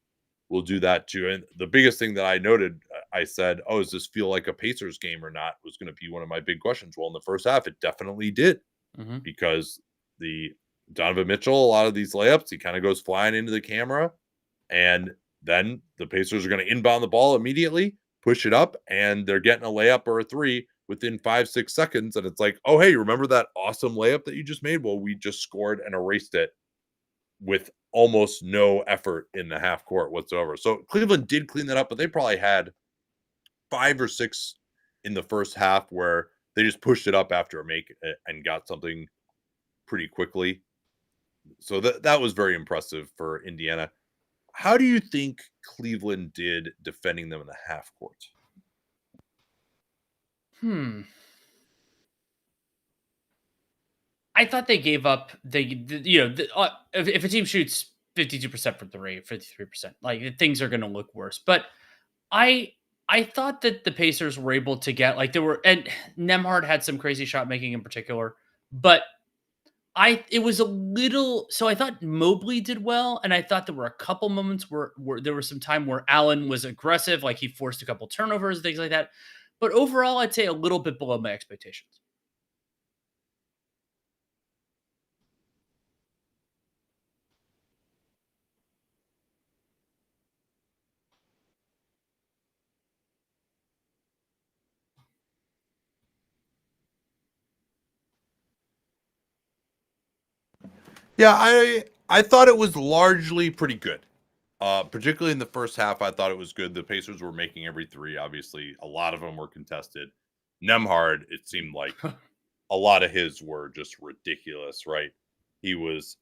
will do that too. And the biggest thing that I noted, I said, "Oh, does this feel like a Pacers game or not?" was going to be one of my big questions. Well, in the first half, it definitely did Mm-hmm. because the Donovan Mitchell, a lot of these layups, he kind of goes flying into the camera, and then the Pacers are going to inbound the ball immediately, push it up, and they're getting a layup or a three within 5, 6 seconds. And it's like, oh, hey, remember that awesome layup that you just made? Well, we just scored and erased it with almost no effort in the half court whatsoever. So Cleveland did clean that up, but they probably had 5 or 6 in the first half where they just pushed it up after a make and got something pretty quickly. So that was very impressive for Indiana. How do you think Cleveland did defending them in the half court? Hmm. I thought they gave up. If a team shoots 52% from three, 53%, like things are going to look worse. But I I thought that the Pacers were able to get like there were and Nemhard had some crazy shot making in particular, but I it was a little so I thought Mobley did well, and I thought there were a couple moments where there was some time where Allen was aggressive, like he forced a couple turnovers, things like that. But overall, I'd say a little bit below my expectations. Yeah, I thought it was largely pretty good. Particularly in the first half, I thought it was good. The Pacers were making every three. Obviously, a lot of them were contested. Nemhard, it seemed like a lot of his were just ridiculous, right? He was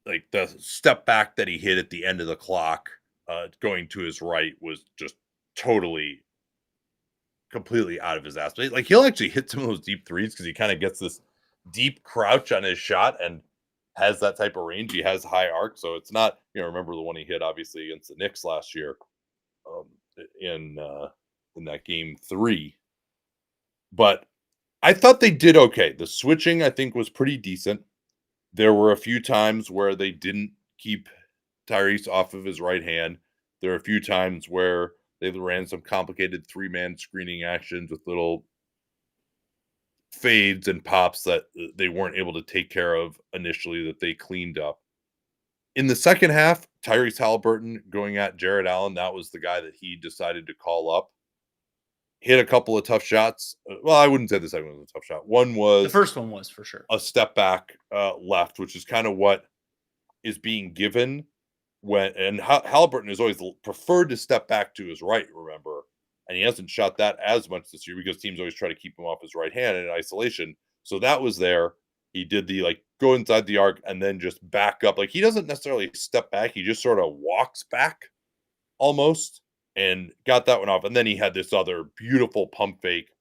like the step back that he hit at the end of the clock, going to his right was just totally, completely out of his ass. Like he'll actually hit some of those deep threes because he kind of gets this deep crouch on his shot and has that type of range. He has high arc, so it's not, remember the one he hit obviously against the Knicks last year, um, in in that game three. But I thought they did okay. The switching I think was pretty decent. There were a few times where they didn't keep Tyrese off of his right hand. There are a few times where they ran some complicated three-man screening actions with little fades and pops that they weren't able to take care of initially that they cleaned up. In the second half, Tyrese Halliburton going at Jared Allen, that was the guy that he decided to call up. Hit a couple of tough shots. Well, I wouldn't say the second one was a tough shot. One The was first one was for sure. a step back left, which is kind of what is being given when and Halliburton has always preferred to step back to his right, remember, and he hasn't shot that as much this year because teams always try to keep him off his right hand in isolation. So that was there. He did the go inside the arc and then just back up. Like he doesn't necessarily step back; he just sort of walks back almost and got that one off. And then he had this other beautiful pump fake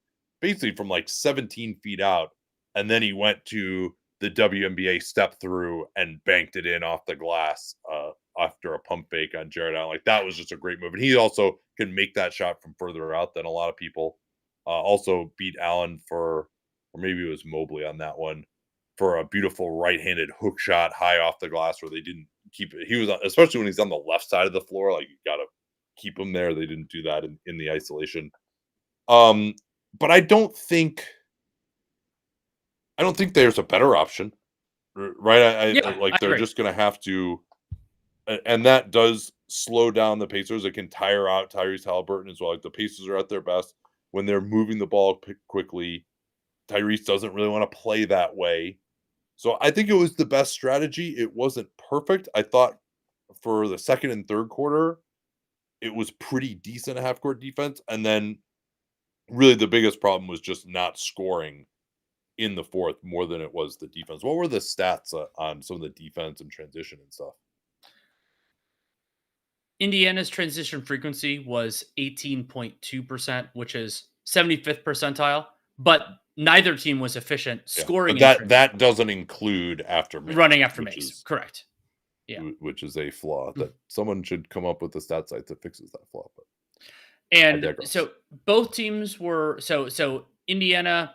basically from like 17 feet out, and then he went to the WNBA step through and banked it in off the glass after a pump fake on Jared Allen. Like that was just a great move, and he also can make that shot from further out than a lot of people. Also beat Allen for, or maybe it was Mobley on that one, for a beautiful right-handed hook shot high off the glass where they didn't keep it. He was, especially when he's on the left side of the floor, like you got to keep him there. They didn't do that in the isolation. But I don't think there's a better option, right? I Yeah, like I they're agree. just going to have to, and that does slow down the Pacers. It can tire out Tyrese Halliburton as well. Like the Pacers are at their best when they're moving the ball quickly. Tyrese doesn't really want to play that way. So I think it was the best strategy. It wasn't perfect. I thought for the second and third quarter, it was pretty decent half court defense. And then really the biggest problem was just not scoring in the fourth more than it was the defense. What were the stats on some of the defense and transition and stuff? Indiana's transition frequency was 18.2%, which is 75th percentile, but neither team was efficient Yeah, scoring but in that doesn't include after running makes, after makes. Correct. Yeah. which is a flaw that someone should come up with a stat site that fixes that flaw. But I And digress. so both teams were so Indiana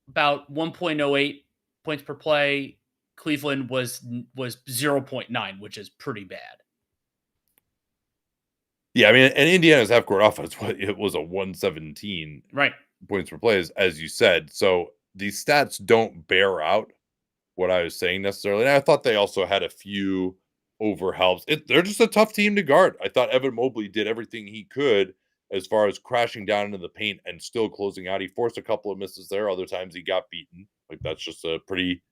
about 1.08 points per play. Cleveland was 0.9, which is pretty bad. Yeah, I mean, and Indiana's half court offense, it was a 117 Right. points per play, as you said. So these stats don't bear out what I was saying necessarily. And I thought they also had a few overhelps. They're just a tough team to guard. I thought Evan Mobley did everything he could as far as crashing down into the paint and still closing out. He forced a couple of misses there. Other times he got beaten. Like that's just a pretty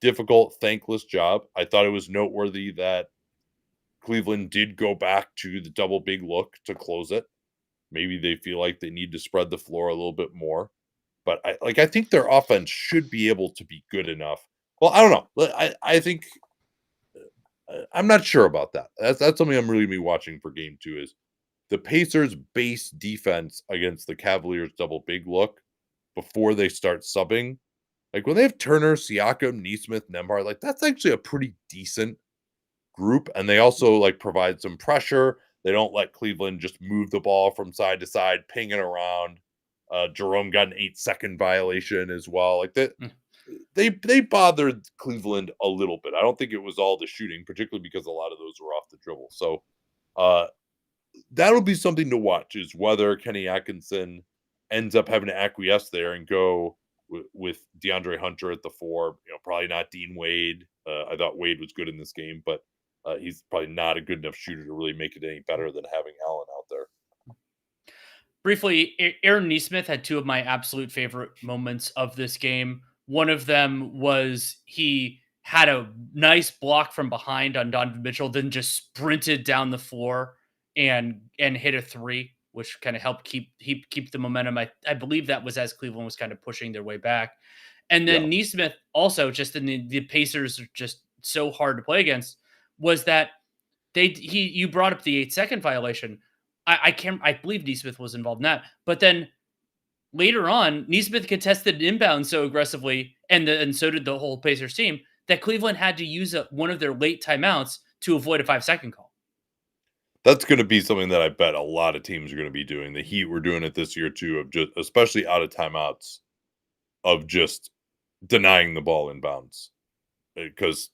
difficult, thankless job. I thought it was noteworthy that Cleveland did go back to the double big look to close it. Maybe they feel like they need to spread the floor a little bit more. But I think their offense should be able to be good enough. Well, I don't know. I think I'm not sure about that. That's something I'm really be watching for game 2 is the Pacers base defense against the Cavaliers double big look before they start subbing. Like when they have Turner, Siakam, Neesmith, Nembhard, like that's actually a pretty decent group, and they also like provide some pressure. They don't let Cleveland just move the ball from side to side, ping it around. Jerome got an 8-second violation as well. Like that, Mm. they bothered Cleveland a little bit. I don't think it was all the shooting, particularly because a lot of those were off the dribble. So uh, that'll be something to watch is whether Kenny Atkinson ends up having to acquiesce there and go with DeAndre Hunter at the 4. Probably not Dean Wade. I thought Wade was good in this game, but he's probably not a good enough shooter to really make it any better than having Allen out there. Briefly, Aaron Neesmith had two of my absolute favorite moments of this game. One of them was he had a nice block from behind on Donovan Mitchell, then just sprinted down the floor and hit a three, which kind of helped keep the momentum. I believe that was as Cleveland was kind of pushing their way back. And Yeah. then Neesmith also just in the Pacers are just so hard to play against was that you brought up the 8-second violation. I believe Neesmith was involved in that. But then later on, Neesmith contested inbound so aggressively, and so did the whole Pacers team, that Cleveland had to use one of their late timeouts to avoid a 5-second call. That's going to be something that I bet a lot of teams are going to be doing. The Heat were doing it this year too, of just especially out of timeouts, of just denying the ball in bounds, because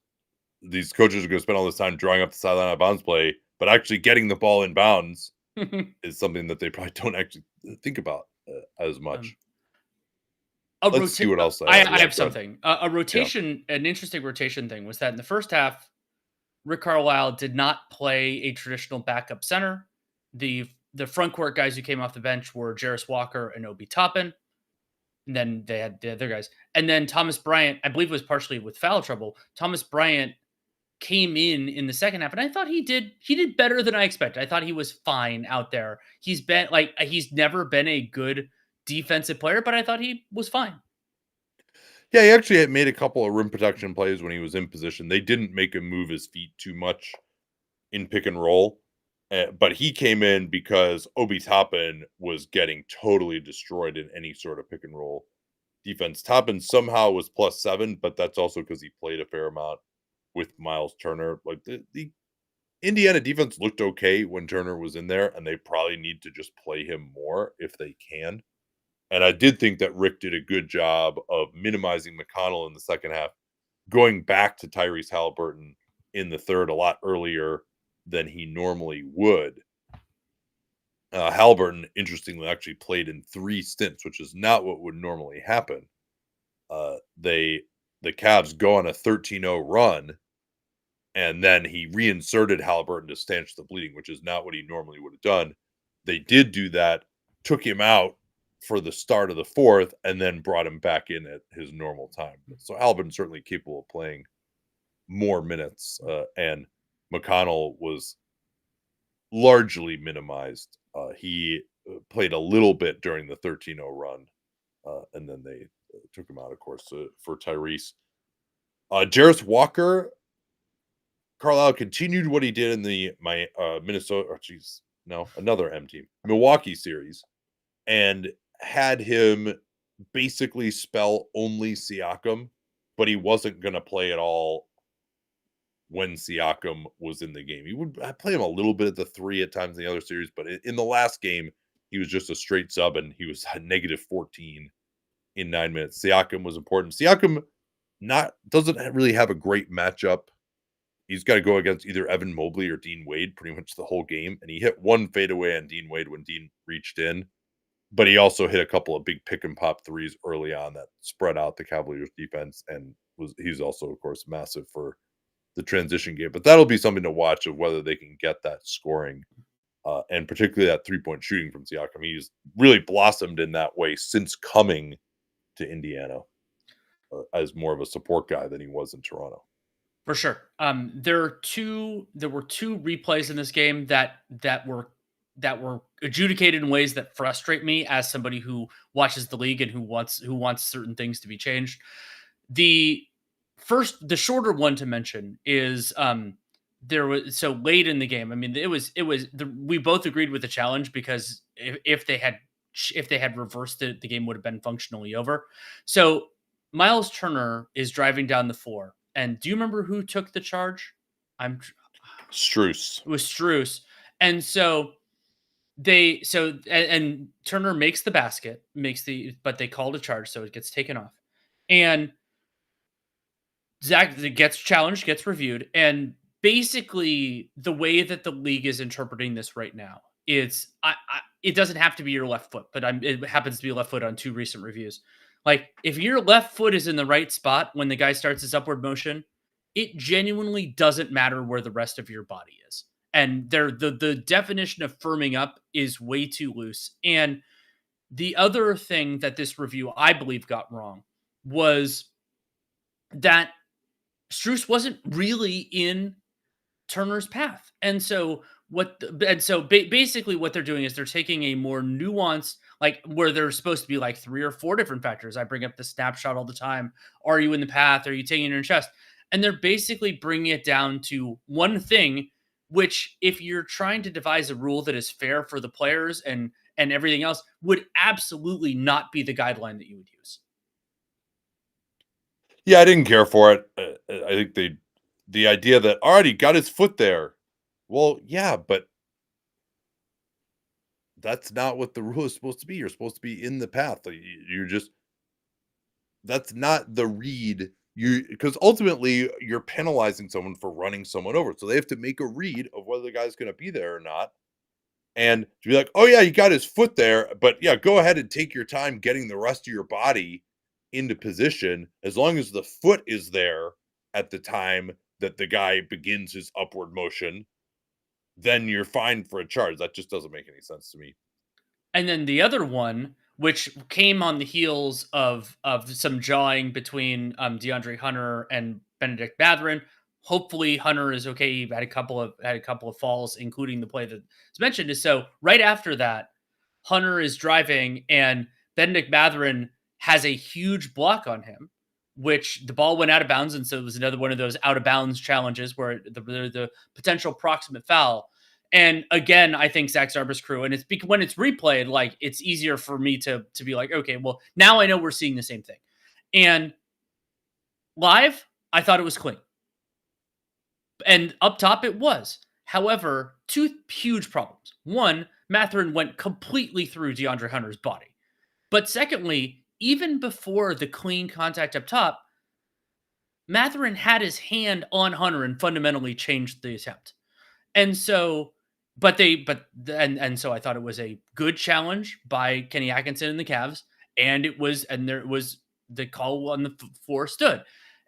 these coaches are going to spend all this time drawing up the sideline out of bounds play, but actually getting the ball in bounds is something that they probably don't actually think about as much. Let's see what else I have. Yeah, have something. A rotation, an interesting rotation thing was that in the first half, Rick Carlisle did not play a traditional backup center. The front court guys who came off the bench were Jarris Walker and Obi Toppin. And then they had the other guys. And then Thomas Bryant, I believe it was partially with foul trouble. Thomas Bryant came in the second half, and I thought he did better than I expected. I thought he was fine out there. He's never been a good defensive player, but I thought he was fine. Yeah, he actually had made a couple of rim protection plays when he was in position. They didn't make him move his feet too much in pick and roll. But he came in because Obi Toppin was getting totally destroyed in any sort of pick and roll defense. Toppin somehow was +7, but that's also because he played a fair amount with Miles Turner. Like the Indiana defense looked okay when Turner was in there, and they probably need to just play him more if they can. And I did think that Rick did a good job of minimizing McConnell in the second half, going back to Tyrese Halliburton in the third a lot earlier than he normally would. Halliburton, interestingly, actually played in 3 stints, which is not what would normally happen. The Cavs go on a 13-0 run, and then he reinserted Halliburton to stanch the bleeding, which is not what he normally would have done. They did do that, took him out for the start of the fourth, and then brought him back in at his normal time. So Halliburton's certainly capable of playing more minutes, and McConnell was largely minimized. He played a little bit during the 13-0 run, and then they took him out, of course, for Tyrese. Jarris Walker, Carlisle continued what he did in the another M team, Milwaukee series, and had him basically spell only Siakam, but he wasn't going to play at all when Siakam was in the game. He would play him a little bit at the 3 at times in the other series, but in the last game, he was just a straight sub, and he was -14 in 9 minutes. Siakam was important. Siakam doesn't really have a great matchup. He's got to go against either Evan Mobley or Dean Wade pretty much the whole game, and he hit one fadeaway on Dean Wade when Dean reached in, but he also hit a couple of big pick and pop threes early on that spread out the Cavaliers defense, and he's also, of course, massive for the transition game. But that'll be something to watch of whether they can get that scoring, and particularly that 3-point shooting from Siakam. He's really blossomed in that way since coming to Indiana as more of a support guy than he was in Toronto. For sure. There were two replays in this game that were adjudicated in ways that frustrate me as somebody who watches the league and who wants certain things to be changed. The shorter one to mention is there was so late in the game. I mean, we both agreed with the challenge because if they had reversed it, the game would have been functionally over. So Miles Turner is driving down the floor. And do you remember who took the charge? Strus. It was Strus. And so and Turner makes the basket, but they called a charge, so it gets taken off. And Zach gets challenged, gets reviewed, and basically the way that the league is interpreting this right now, it doesn't have to be your left foot, but it happens to be left foot on 2 recent reviews. Like, if your left foot is in the right spot when the guy starts his upward motion, it genuinely doesn't matter where the rest of your body is. And the definition of firming up is way too loose. And the other thing that this review, I believe, got wrong was that Strus wasn't really in Turner's path. And so basically what they're doing is they're taking a more nuanced, like where there's supposed to be like 3 or 4 different factors. I bring up the snapshot all the time. Are you in the path? Are you taking it in your chest? And they're basically bringing it down to one thing, which if you're trying to devise a rule that is fair for the players and everything else, would absolutely not be the guideline that you would use. Yeah, I didn't care for it. I think the idea that already got his foot there. Well, yeah, but that's not what the rule is supposed to be. You're supposed to be in the path. That's not the read. Because ultimately you're penalizing someone for running someone over. So they have to make a read of whether the guy's going to be there or not. And to be like, oh yeah, he got his foot there, but yeah, go ahead and take your time getting the rest of your body into position. As long as the foot is there at the time that the guy begins his upward motion, then you're fine for a charge. That just doesn't make any sense to me. And then the other one, which came on the heels of some jawing between DeAndre Hunter and Benedict Mathurin. Hopefully Hunter is okay. He had a couple of falls, including the play that's mentioned. So right after that, Hunter is driving and Benedict Mathurin has a huge block on him, which the ball went out of bounds. And so it was another one of those out of bounds challenges where the potential proximate foul. And again, I think Zach Zarba's crew, and it's because when it's replayed, like it's easier for me to be like, okay, well now I know we're seeing the same thing. And live, I thought it was clean, and up top it was. However, two huge problems. One, Matherin went completely through DeAndre Hunter's body. But secondly, even before the clean contact up top, Matherin had his hand on Hunter and fundamentally changed the attempt. And so, so I thought it was a good challenge by Kenny Atkinson and the Cavs, and there was the call on the floor stood.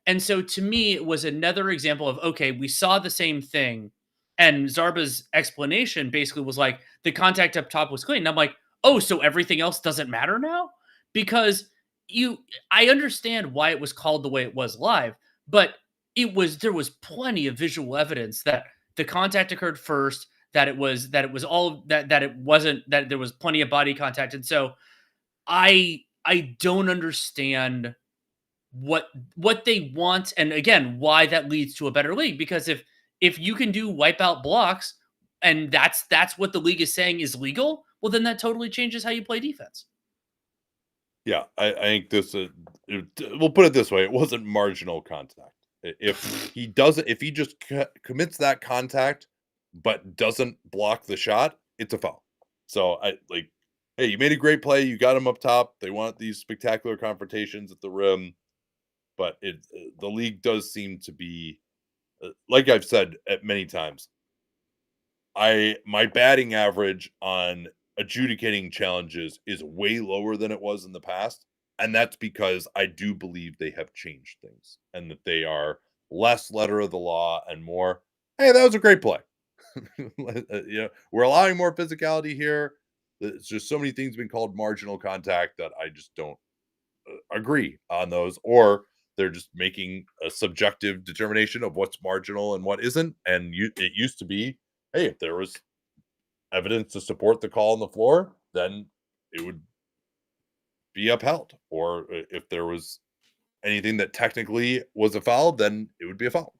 And so to me, it was another example of, okay, we saw the same thing. And Zarba's explanation basically was like, the contact up top was clean. And I'm like, oh, so everything else doesn't matter now? Because I understand why it was called the way it was live, but there was plenty of visual evidence that the contact occurred first, that it was all that it wasn't, that there was plenty of body contact. And so I don't understand what they want, and again, why that leads to a better league. Because if you can do wipeout blocks, and that's what the league is saying is legal, well then that totally changes how you play defense. Yeah, I think we'll put it this way: it wasn't marginal contact. If he just commits that contact, but doesn't block the shot, it's a foul. So hey, you made a great play. You got him up top. They want these spectacular confrontations at the rim, but the league does seem to be, like I've said at many times, my batting average on adjudicating challenges is way lower than it was in the past. And that's because I do believe they have changed things and that they are less letter of the law and more, hey, that was a great play. We're allowing more physicality here. There's just so many things being called marginal contact that I just don't agree on those, or they're just making a subjective determination of what's marginal and what isn't. And it used to be, hey, if there was evidence to support the call on the floor, then it would be upheld. Or if there was anything that technically was a foul, then it would be a foul.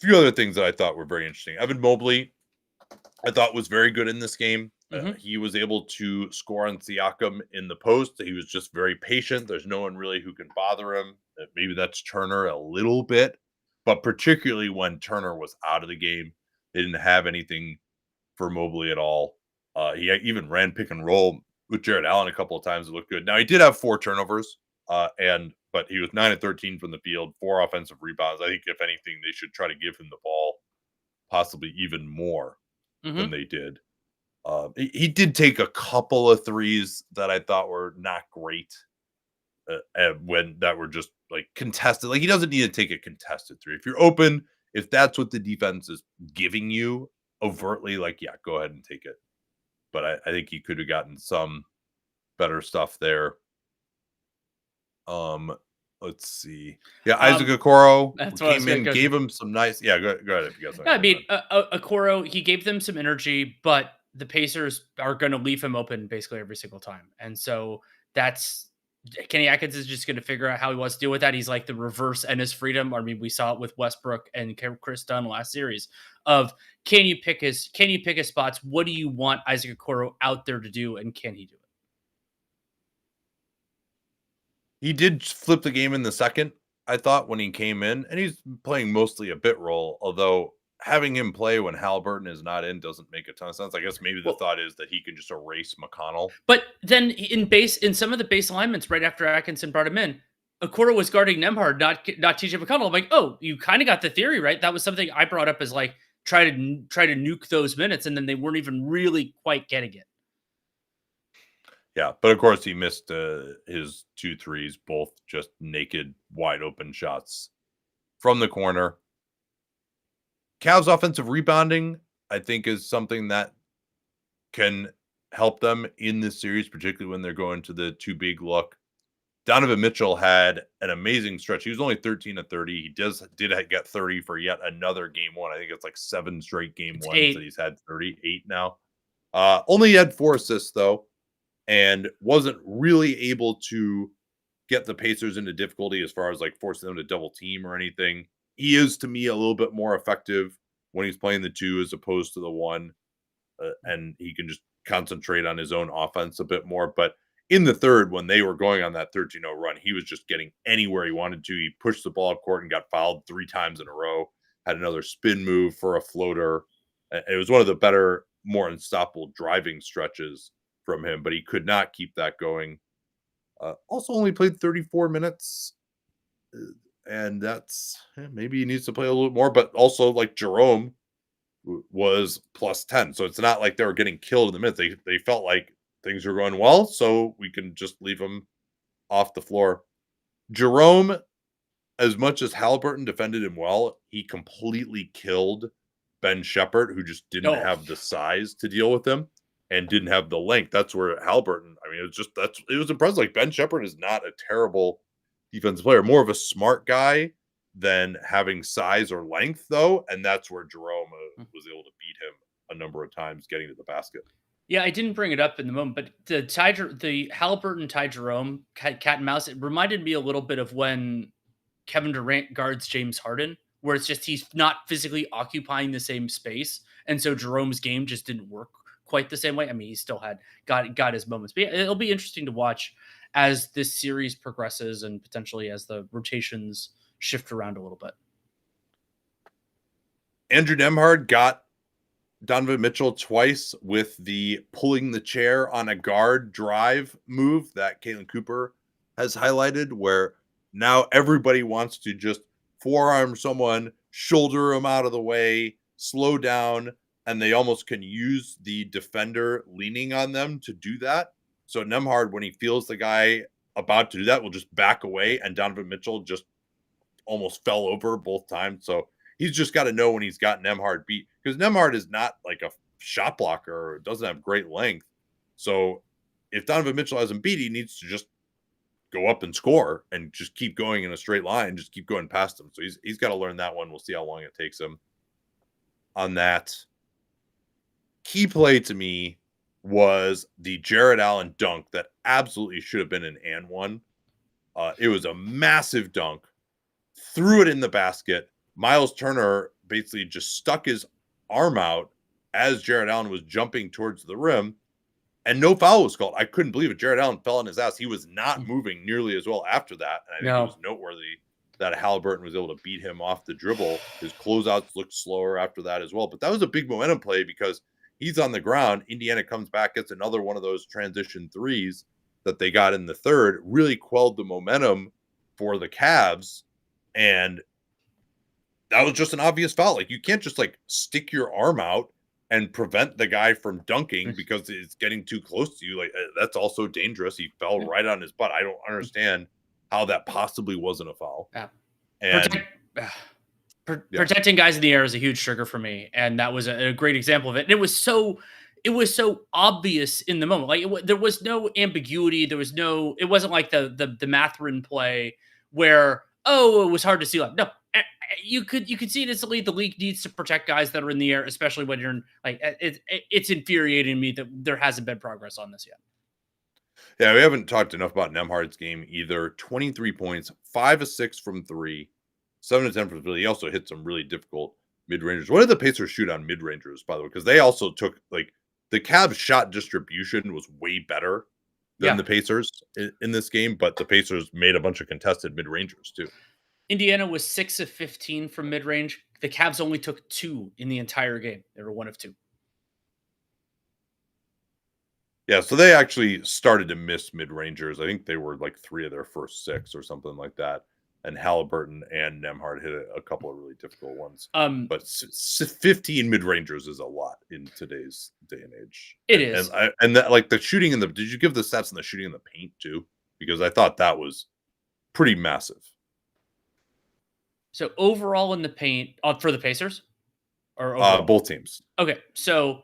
A few other things that I thought were very interesting. Evan Mobley, I thought, was very good in this game. He was able to score on Siakam in the post. He was just very patient. There's no one really who can bother him. Maybe that's Turner a little bit, but particularly when Turner was out of the game, they didn't have anything for Mobley at all. He even ran pick and roll with Jared Allen a couple of times. It looked good. Now, he did have 4 turnovers, but he was 9 of 13 from the field, 4 offensive rebounds. I think, if anything, they should try to give him the ball possibly even more than they did. He did take a couple of threes that I thought were not great, when that were just like contested. Like, he doesn't need to take a contested three. If you're open, if that's what the defense is giving you overtly, like, yeah, go ahead and take it. But I think he could have gotten some better stuff there. Let's see. Yeah, Isaac Okoro came in, gave him some nice. Yeah, go ahead if you guys. I mean, Okoro, he gave them some energy, but the Pacers are going to leave him open basically every single time, and so that's Kenny Atkins is just going to figure out how he wants to deal with that. He's like the reverse Ennis Freedom. I mean, we saw it with Westbrook and Chris Dunn last series. Of can you pick his spots? What do you want Isaac Okoro out there to do, and can he do it? He did flip the game in the second, I thought, when he came in, and he's playing mostly a bit role, although having him play when Halliburton is not in doesn't make a ton of sense. I guess maybe the thought is that he can just erase McConnell. But then in some of the base alignments right after Atkinson brought him in, Okoro was guarding Nembhard, not TJ McConnell. I'm like, oh, you kind of got the theory right. That was something I brought up as like try to nuke those minutes, and then they weren't even really quite getting it. Yeah, but of course he missed his 2 threes, both just naked, wide open shots from the corner. Cavs offensive rebounding, I think, is something that can help them in this series, particularly when they're going to the too big look. Donovan Mitchell had an amazing stretch. He was only 13 of 30. He did get 30 for yet another game 1. I think it's like 7 straight game 1s that he's had 38 now. Only had 4 assists though, and wasn't really able to get the Pacers into difficulty as far as like forcing them to double team or anything. He is, to me, a little bit more effective when he's playing the 2 as opposed to the 1, and he can just concentrate on his own offense a bit more. But in the third, when they were going on that 13-0 run, he was just getting anywhere he wanted to. He pushed the ball up court and got fouled 3 times in a row, had another spin move for a floater. It was one of the better, more unstoppable driving stretches from him, but he could not keep that going. Also only played 34 minutes, and that's maybe he needs to play a little more, but also like Jerome was plus 10. So it's not like they were getting killed in the minutes. They felt like things were going well, so we can just leave him off the floor. Jerome, as much as Halliburton defended him well, he completely killed Ben Shepherd, who just didn't have the size to deal with him and didn't have the length. That's where Halliburton, I mean, it was impressive. Like, Ben Shepherd is not a terrible defensive player, more of a smart guy than having size or length, though. And that's where Jerome was able to beat him a number of times getting to the basket. Yeah, I didn't bring it up in the moment, but the Halliburton Ty Jerome cat and mouse, it reminded me a little bit of when Kevin Durant guards James Harden, where it's just he's not physically occupying the same space, and so Jerome's game just didn't work quite the same way. I mean, he still had got his moments, but yeah, it'll be interesting to watch as this series progresses and potentially as the rotations shift around a little bit. Andrew Nembhard got Donovan Mitchell twice with the pulling the chair on a guard drive move that Caitlin Cooper has highlighted, where now everybody wants to just forearm someone, shoulder them out of the way, slow down, and they almost can use the defender leaning on them to do that. So Nembhard, when he feels the guy about to do that, will just back away, and Donovan Mitchell just almost fell over both times. So he's just got to know when he's got Nembhard beat, because Nembhard is not like a shot blocker or doesn't have great length. So if Donovan Mitchell has him beat, he needs to just go up and score and just keep going in a straight line, just keep going past him. So he's got to learn that one. We'll see how long it takes him on that. Key play to me was the Jared Allen dunk that absolutely should have been an and one. It was a massive dunk, threw it in the basket. Miles Turner basically just stuck his arm out as Jared Allen was jumping towards the rim, and no foul was called. I couldn't believe it. Jared Allen fell on his ass. He was not moving nearly as well after that. And I think it was noteworthy that Halliburton was able to beat him off the dribble. His closeouts looked slower after that as well. But that was a big momentum play because he's on the ground. Indiana comes back, gets another one of those transition threes that they got in the third, really quelled the momentum for the Cavs. And that was just an obvious foul. Like, you can't just like stick your arm out and prevent the guy from dunking because it's getting too close to you. Like, that's also dangerous. He fell right on his butt. I don't understand how that possibly wasn't a foul. Yeah. And protecting guys in the air is a huge trigger for me, and that was a great example of it. And it was so obvious in the moment. Like, there was no ambiguity. There was no. It wasn't like the Mathurin play where it was hard to see. Like, no, you could see it instantly. The league needs to protect guys that are in the air, especially when you're in, like, it's infuriating me that there hasn't been progress on this yet. Yeah, we haven't talked enough about Nembhard's game either. 23 points, 5 of 6 from 3, 7 of 10 from 3. He also hit some really difficult mid-rangers. What did the Pacers shoot on mid-rangers, by the way? Because they also took, like, the Cavs shot distribution was way better than the Pacers in this game, but the Pacers made a bunch of contested mid-rangers too. Indiana was 6 of 15 from mid-range. The Cavs only took 2 in the entire game. They were 1 of 2. Yeah, so they actually started to miss mid-rangers. I think they were like 3 of their first 6 or something like that. And Halliburton and Nembhard hit a couple of really difficult ones. But 15 mid-rangers is a lot in today's day and age. It is. And that, like, the shooting in the, did you give the stats on the shooting in the paint too? Because I thought that was pretty massive. So overall in the paint for the Pacers, or both teams. Okay, so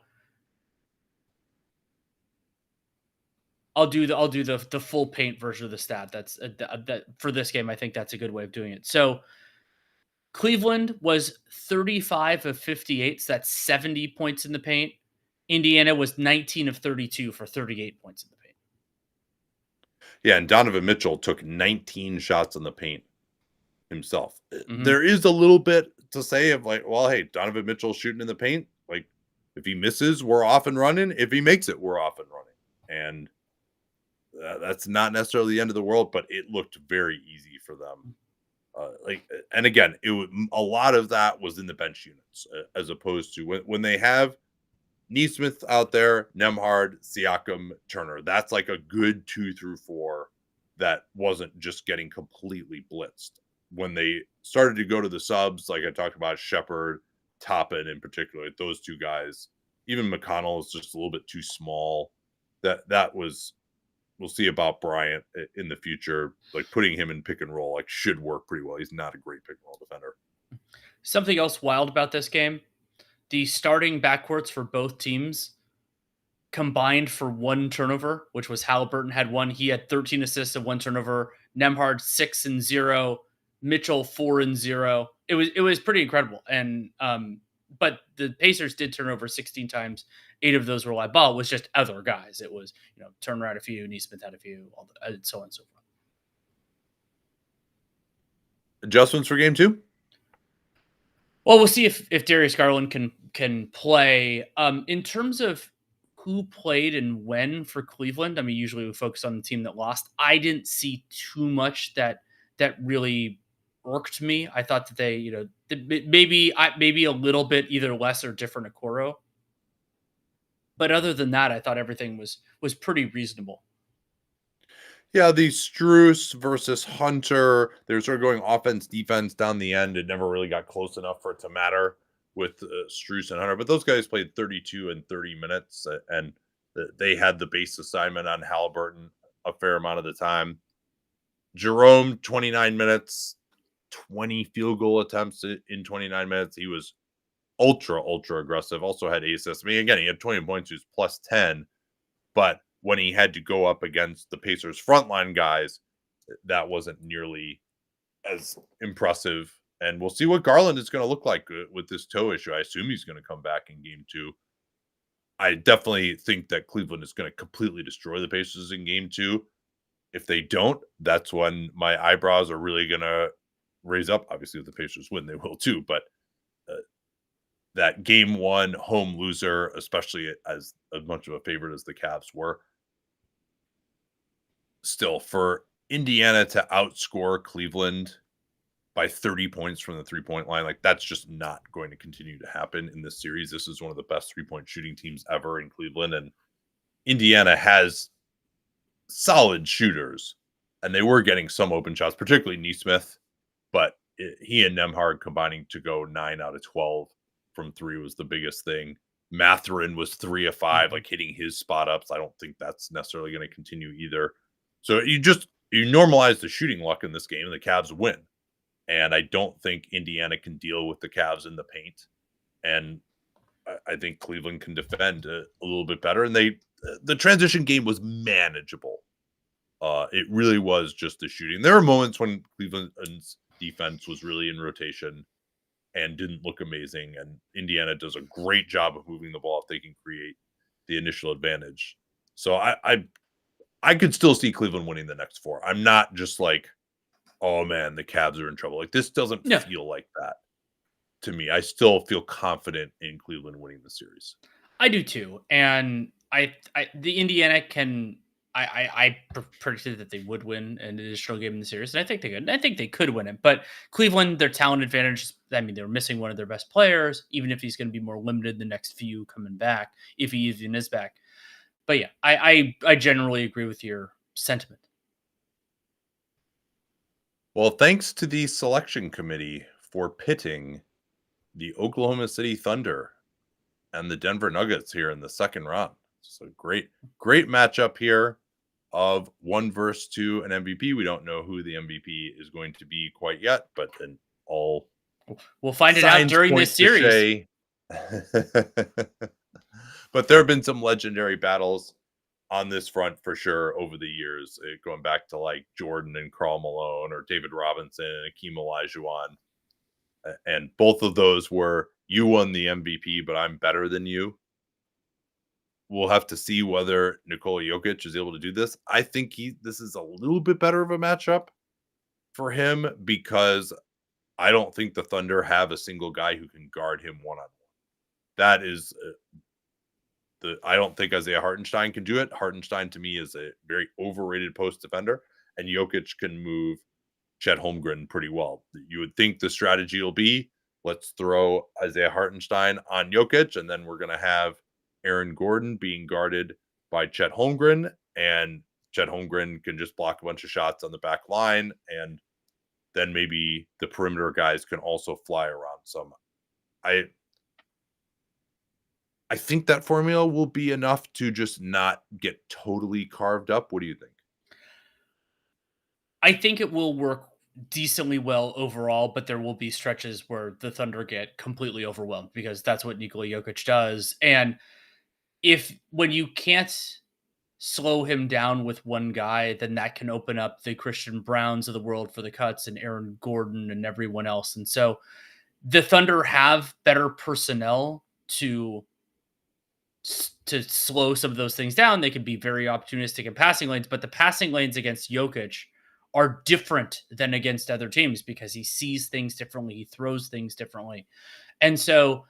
I'll do the full paint version of the stat. That's that for this game. I think that's a good way of doing it. So Cleveland was 35 of 58. So that's 70 points in the paint. Indiana was 19 of 32 for 38 points in the paint. Yeah, and Donovan Mitchell took 19 shots in the paint himself. Mm-hmm. There is a little bit to say of like, well, hey, Donovan Mitchell's shooting in the paint. Like, if he misses, we're off and running. If he makes it, we're off and running. And that's not necessarily the end of the world, but it looked very easy for them. And again, a lot of that was in the bench units, as opposed to when they have Neesmith out there, Nembhard, Siakam, Turner. That's like a good 2 through 4 that wasn't just getting completely blitzed. When they started to go to the subs, like I talked about, Shepherd, Toppin in particular, those two guys, even McConnell is just a little bit too small. That was, we'll see about Bryant in the future. Like putting him in pick and roll, like should work pretty well. He's not a great pick and roll defender. Something else wild about this game, the starting backcourts for both teams combined for 1 turnover, which was Halliburton had 1. He had 13 assists and 1 turnover. Nembhard 6 and 0. Mitchell 4 and 0. It was pretty incredible. And but the Pacers did turn over 16 times. 8 of those were live ball. It was just other guys. It was, Turner had a few, Neesmith had a few, and so on and so forth. Adjustments for game 2? Well, we'll see if Darius Garland can play. In terms of who played and when for Cleveland, I mean, usually we focus on the team that lost. I didn't see too much that really irked me. I thought that they, maybe a little bit either less or different Okoro. But other than that, I thought everything was pretty reasonable. Yeah, the Strus versus Hunter, they were sort of going offense, defense down the end. It never really got close enough for it to matter with Strus and Hunter. But those guys played 32 and 30 minutes, and they had the base assignment on Halliburton a fair amount of the time. Jerome, 29 minutes, 20 field goal attempts in 29 minutes. He was ultra aggressive. Also had 8 assists. I mean, again, he had 20 points. He was plus 10. But when he had to go up against the Pacers frontline guys, that wasn't nearly as impressive. And we'll see what Garland is going to look like with this toe issue. I assume he's going to come back in game 2. I definitely think that Cleveland is going to completely destroy the Pacers in game 2. If they don't, that's when my eyebrows are really going to raise up. Obviously, if the Pacers win, they will too. But that game 1 home loser, especially as much of a favorite as the Cavs were, still for Indiana to outscore Cleveland by 30 points from the 3-point line, like that's just not going to continue to happen in this series. This is one of the best 3-point shooting teams ever in Cleveland, and Indiana has solid shooters, and they were getting some open shots, particularly Neesmith, but he and Nembhard combining to go 9 out of 12 from 3 was the biggest thing. Mathurin was 3 of 5, like hitting his spot ups. I don't think that's necessarily going to continue either. So you normalize the shooting luck in this game, and the Cavs win. And I don't think Indiana can deal with the Cavs in the paint. And I think Cleveland can defend a little bit better. And the transition game was manageable. It really was just the shooting. There were moments when Cleveland's defense was really in rotation and didn't look amazing. And Indiana does a great job of moving the ball if they can create the initial advantage. So I could still see Cleveland winning the next 4. I'm not just like, oh man, the Cavs are in trouble. Like this doesn't feel like that to me. I still feel confident in Cleveland winning the series. I do too. And the Indiana I predicted that they would win an additional game in the series, and I think they could. I think they could win it. But Cleveland, their talent advantage, I mean, they were missing one of their best players, even if he's going to be more limited the next few coming back, if he even is back. But yeah, I generally agree with your sentiment. Well, thanks to the selection committee for pitting the Oklahoma City Thunder and the Denver Nuggets here in the second round. So great matchup here of 1 versus 2 and MVP. We don't know who the MVP is going to be quite yet, but then we'll find it out during this series. But there have been some legendary battles on this front for sure over the years, going back to like Jordan and Karl Malone or David Robinson and Hakeem Olajuwon. And both of those were, you won the MVP, but I'm better than you. We'll have to see whether Nikola Jokic is able to do this. I think this is a little bit better of a matchup for him because I don't think the Thunder have a single guy who can guard him one-on-one. That is I don't think Isaiah Hartenstein can do it. Hartenstein to me is a very overrated post defender, and Jokic can move Chet Holmgren pretty well. You would think the strategy will be, let's throw Isaiah Hartenstein on Jokic, and then we're going to have Aaron Gordon being guarded by Chet Holmgren, and Chet Holmgren can just block a bunch of shots on the back line, and then maybe the perimeter guys can also fly around some. I think that formula will be enough to just not get totally carved up. What do you think? I think it will work decently well overall, but there will be stretches where the Thunder get completely overwhelmed because that's what Nikola Jokic does. And when you can't slow him down with one guy, then that can open up the Christian Browns of the world for the cuts and Aaron Gordon and everyone else. And so the Thunder have better personnel to slow some of those things down. They can be very opportunistic in passing lanes, but the passing lanes against Jokic are different than against other teams because he sees things differently. He throws things differently. And so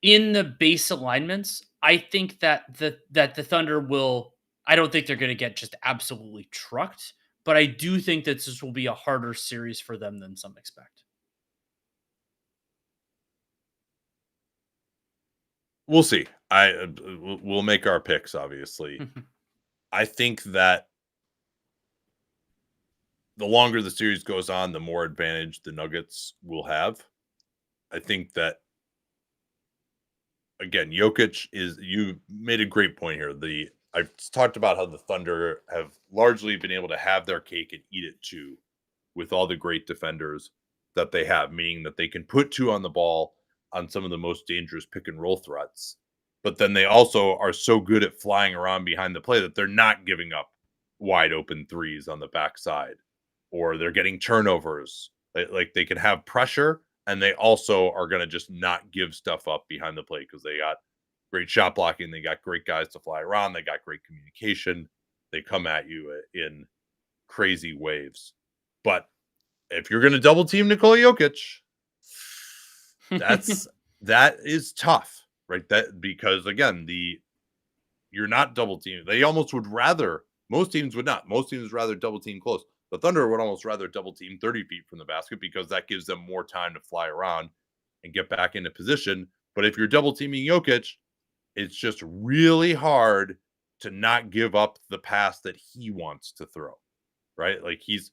in the base alignments, I think that the Thunder will, I don't think they're going to get just absolutely trucked, but I do think that this will be a harder series for them than some expect. We'll see. We'll make our picks, obviously. I think that the longer the series goes on, the more advantage the Nuggets will have. I think that, again, Jokic you made a great point here. I've talked about how the Thunder have largely been able to have their cake and eat it too, with all the great defenders that they have, meaning that they can put two on the ball on some of the most dangerous pick and roll threats. But then they also are so good at flying around behind the play that they're not giving up wide open threes on the backside, or they're getting turnovers. Like they can have pressure, and they also are going to just not give stuff up behind the play because they got great shot blocking. They got great guys to fly around. They got great communication. They come at you in crazy waves. But if you're going to double team Nikola Jokic, that is tough, right? That because again, you're not double teaming. They almost would rather, most teams would not. Most teams would rather double team close. The Thunder would almost rather double team 30 feet from the basket because that gives them more time to fly around and get back into position. But if you're double teaming Jokic, it's just really hard to not give up the pass that he wants to throw, right? Like he's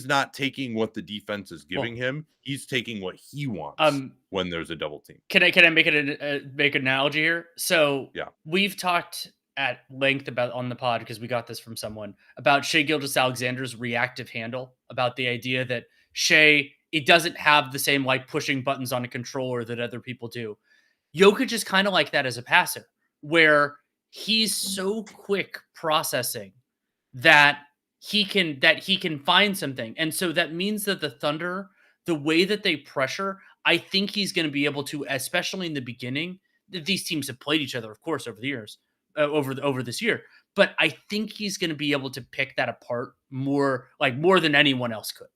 not taking what the defense is giving him. He's taking what he wants when there's a double team. Can I make an analogy here? So yeah, we've talked at length about on the pod, because we got this from someone, about Shai Gilgeous-Alexander's reactive handle, about the idea that Shai, it doesn't have the same like pushing buttons on a controller that other people do. Jokic is kind of like that as a passer, where he's so quick processing that he can find something. And so that means that the Thunder, the way that they pressure, I think he's going to be able to, especially in the beginning. These teams have played each other, of course, over the years, over this year. But I think he's going to be able to pick that apart more than anyone else could.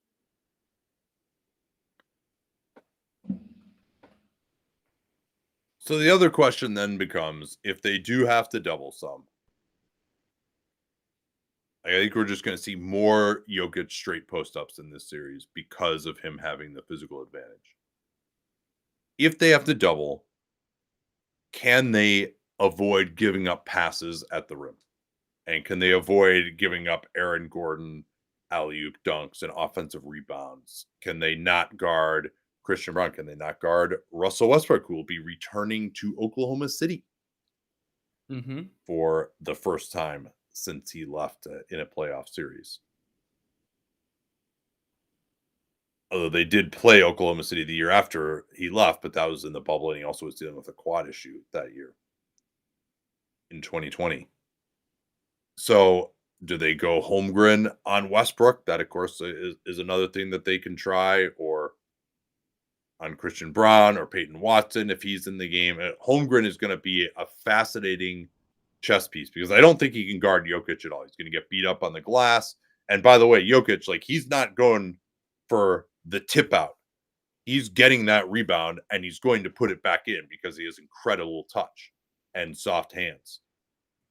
So the other question then becomes, if they do have to double some, I think we're just going to see more Jokic straight post-ups in this series because of him having the physical advantage. If they have to double, can they avoid giving up passes at the rim? And can they avoid giving up Aaron Gordon alley-oop dunks and offensive rebounds? Can they not guard Christian Brown? Can they not guard Russell Westbrook, who will be returning to Oklahoma City for the first time since he left in a playoff series? Although they did play Oklahoma City the year after he left, but that was in the bubble, and he also was dealing with a quad issue that year in 2020. So do they go Holmgren on Westbrook? That, of course, is another thing that they can try, or on Christian Brown or Peyton Watson if he's in the game. Holmgren is going to be a fascinating chess piece because I don't think he can guard Jokic at all. He's going to get beat up on the glass. And by the way, Jokic, like, he's not going for the tip out he's getting that rebound and he's going to put it back in because he has incredible touch and soft hands.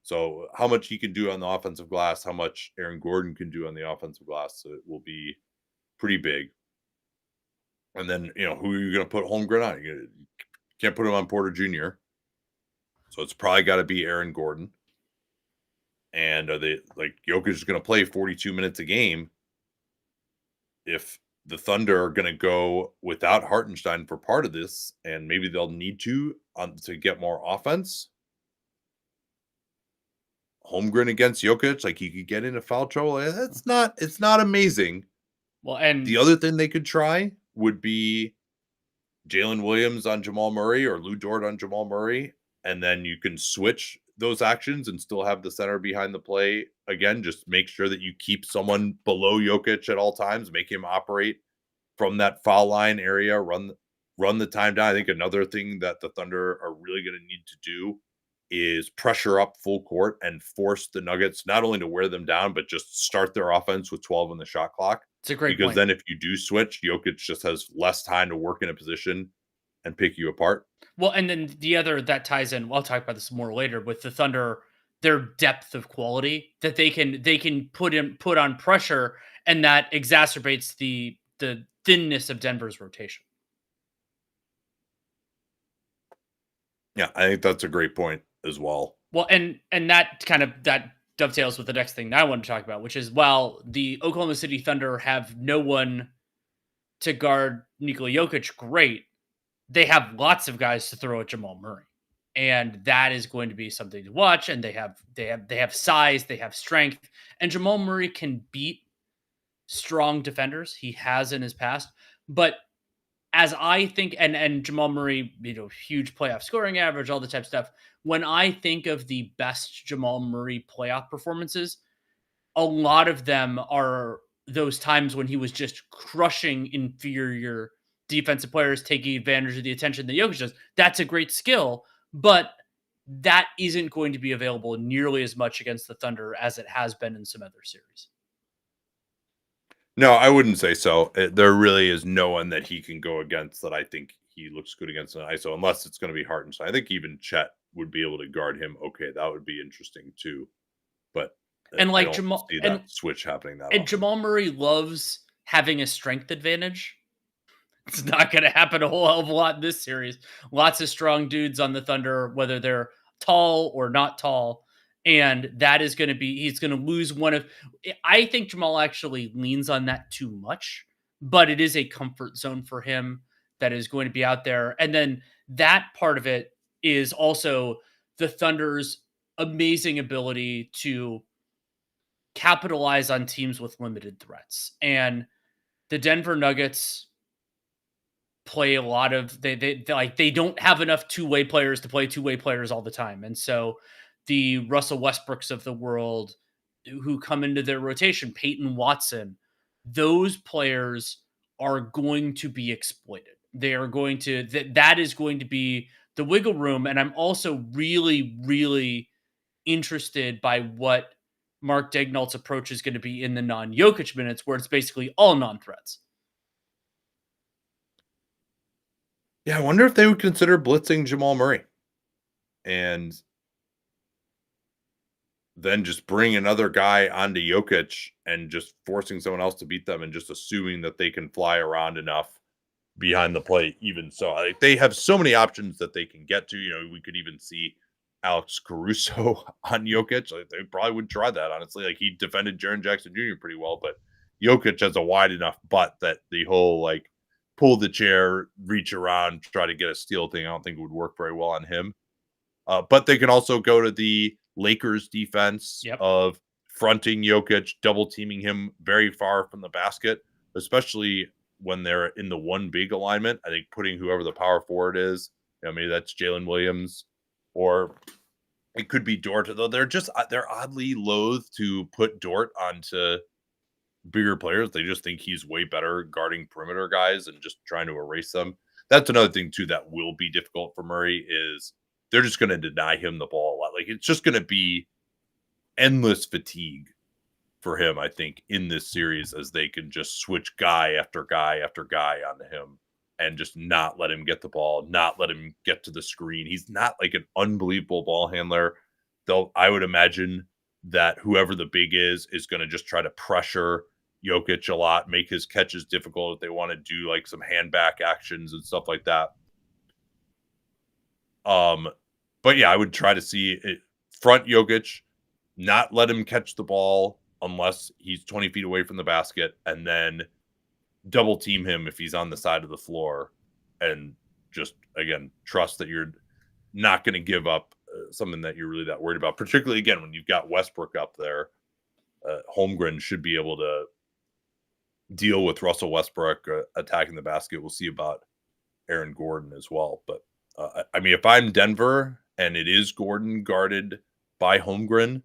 So how much he can do on the offensive glass, how much Aaron Gordon can do on the offensive glass, so it will be pretty big. And then, who are you going to put Holmgren on? You can't put him on Porter Jr. So it's probably got to be Aaron Gordon. And are they Jokic is going to play 42 minutes a game? If the Thunder are going to go without Hartenstein for part of this, and maybe they'll need to get more offense. Holmgren against Jokic, he could get into foul trouble. It's not amazing. Well, and the other thing they could try would be Jalen Williams on Jamal Murray or Lou Dort on Jamal Murray, and then you can switch those actions and still have the center behind the play. Again, just make sure that you keep someone below Jokic at all times, make him operate from that foul line area, run the time down. I think another thing that the Thunder are really going to need to do is pressure up full court and force the Nuggets not only to wear them down, but just start their offense with 12 on the shot clock. It's a great because point. then if you do switch, Jokic just has less time to work in a position and pick you apart. Well, and then the other that ties in, I'll talk about this more later, with the Thunder, their depth of quality that they can put on pressure, and that exacerbates the thinness of Denver's rotation. Yeah, I think that's a great point as well. Well, and that dovetails with the next thing that I want to talk about, which is, while the Oklahoma City Thunder have no one to guard Nikola Jokic, great, they have lots of guys to throw at Jamal Murray, and that is going to be something to watch. And they have size, they have strength, and Jamal Murray can beat strong defenders. He has in his past, but as I think, and Jamal Murray, huge playoff scoring average, all the type of stuff. When I think of the best Jamal Murray playoff performances, a lot of them are those times when he was just crushing inferior defensive players, taking advantage of the attention that Jokic does. That's a great skill, but that isn't going to be available nearly as much against the Thunder as it has been in some other series. No, I wouldn't say so. There really is no one that he can go against that I think he looks good against an ISO, unless it's going to be Hartenstein. I think even Chet would be able to guard him. Okay, that would be interesting too. But and I don't Jamal see that switch happening that and often. Jamal Murray loves having a strength advantage. It's not going to happen a whole hell of a lot in this series. Lots of strong dudes on the Thunder, whether they're tall or not tall. And that is going to be, he's going to lose one of, I think Jamal actually leans on that too much, but it is a comfort zone for him that is going to be out there. And then that part of it is also the Thunder's amazing ability to capitalize on teams with limited threats. And the Denver Nuggets play a lot of, they don't have enough two-way players to play two-way players all the time. And so the Russell Westbrooks of the world who come into their rotation, Peyton Watson, those players are going to be exploited. They are going to, that is going to be the wiggle room. And I'm also really, really interested by what Mark Daignault's approach is going to be in the non-Jokic minutes, where it's basically all non-threats. Yeah, I wonder if they would consider blitzing Jamal Murray and then just bring another guy onto Jokic and just forcing someone else to beat them and just assuming that they can fly around enough behind the plate. Even so, they have so many options that they can get to. We could even see Alex Caruso on Jokic. They probably would try that, honestly. He defended Jaren Jackson Jr. pretty well, but Jokic has a wide enough butt that the whole pull the chair, reach around, try to get a steal thing, I don't think it would work very well on him. But they can also go to the Lakers defense of fronting Jokic, double teaming him very far from the basket, especially when they're in the one big alignment. I think putting whoever the power forward is, maybe that's Jalen Williams, or it could be Dort, though they're oddly loath to put Dort onto bigger players. They just think he's way better guarding perimeter guys and just trying to erase them. That's another thing too that will be difficult for Murray, is they're just going to deny him the ball a lot. It's just going to be endless fatigue for him, I think, in this series, as they can just switch guy after guy after guy onto him. and just not let him get the ball, not let him get to the screen. He's not like an unbelievable ball handler. Though I would imagine that whoever the big is going to just try to pressure Jokic a lot, make his catches difficult if they want to do like some hand back actions and stuff like that. But yeah, I would try to see it front Jokic, not let him catch the ball unless he's 20 feet away from the basket, and then double team him if he's on the side of the floor, and just again trust that you're not going to give up something that you're really that worried about. Particularly again when you've got Westbrook up there, Holmgren should be able to deal with Russell Westbrook attacking the basket. We'll see about Aaron Gordon as well, but I mean, if I'm Denver and it is Gordon guarded by Holmgren,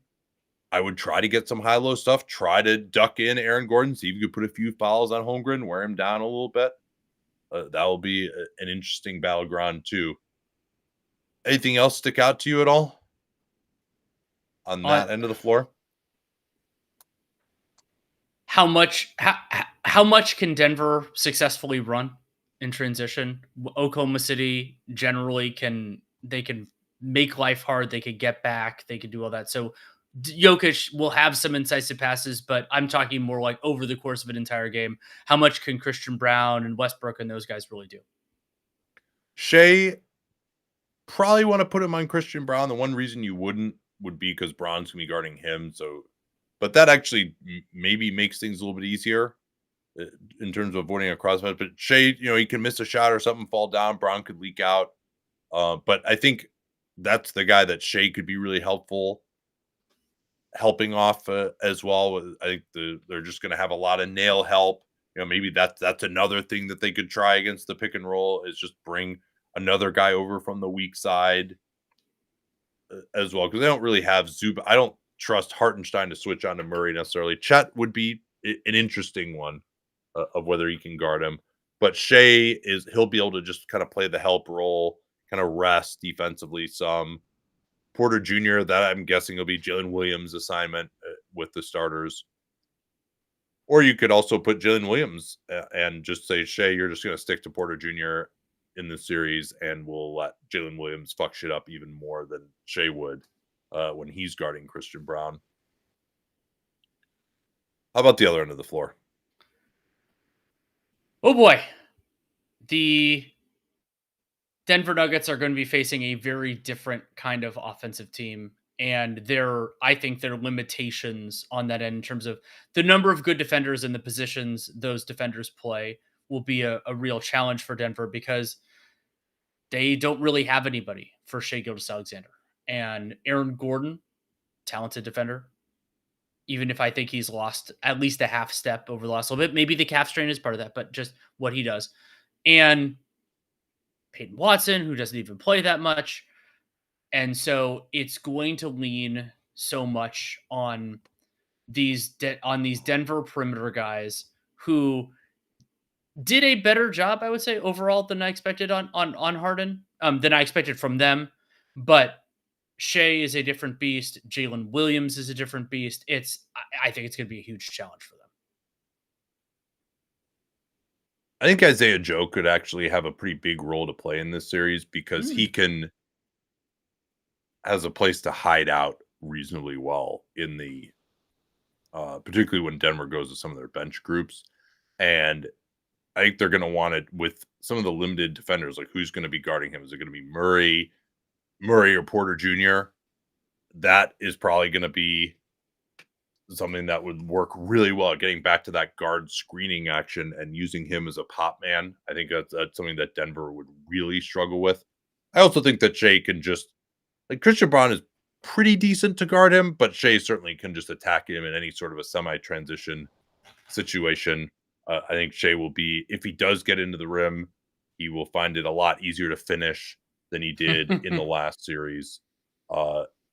I would try to get some high-low stuff, try to duck in Aaron Gordon, see if you could put a few fouls on Holmgren, wear him down a little bit. That will be an interesting battleground too. Anything else stick out to you at all on that end of the floor? How much can Denver successfully run in transition? Oklahoma City generally can make life hard. They could get back. They could do all that. So Jokic will have some incisive passes, but I'm talking more like over the course of an entire game. How much can Christian Brown and Westbrook and those guys really do? Shea probably want to put him on Christian Brown. The one reason you wouldn't would be because Brown's going to be guarding him. So, but that actually maybe makes things a little bit easier in terms of avoiding a crossmatch. But Shea, he can miss a shot or something, fall down. Brown could leak out. But I think that's the guy that Shea could be really helping off as well. I think they're just going to have a lot of nail help. Maybe that's another thing that they could try against the pick and roll is just bring another guy over from the weak side as well, because they don't really have Zubac. I don't trust Hartenstein to switch on to Murray necessarily. Chet would be an interesting one of whether he can guard him, but Shea he'll be able to just kind of play the help role, kind of rest defensively some. Porter Jr., that I'm guessing will be Jalen Williams' assignment with the starters. Or you could also put Jalen Williams and just say, Shea, you're just going to stick to Porter Jr. in the series, and we'll let Jalen Williams fuck shit up even more than Shea would when he's guarding Christian Brown. How about the other end of the floor? Oh boy. The Denver Nuggets are going to be facing a very different kind of offensive team. And I think their limitations on that end in terms of the number of good defenders and the positions those defenders play will be a real challenge for Denver because they don't really have anybody for Shai Gilgeous-Alexander. And Aaron Gordon, talented defender, even if I think he's lost at least a half step over the last little bit. Maybe the calf strain is part of that, but just what he does. And Peyton Watson, who doesn't even play that much. And so it's going to lean so much on these Denver perimeter guys who did a better job, I would say, overall than I expected on Harden, than I expected from them. But Shea is a different beast. Jalen Williams is a different beast. I think it's going to be a huge challenge for them. I think Isaiah Joe could actually have a pretty big role to play in this series because he has a place to hide out reasonably well in the particularly when Denver goes to some of their bench groups. And I think they're going to want it with some of the limited defenders, like who's going to be guarding him. Is it going to be Murray or Porter Jr.? That is probably going to be something that would work really well, getting back to that guard screening action and using him as a pop man. I think that's something that Denver would really struggle with. I also think that Shea can just, like, Christian Brown is pretty decent to guard him, but Shea certainly can just attack him in any sort of a semi-transition situation. I think Shea will be, if he does get into the rim, he will find it a lot easier to finish than he did in the last series.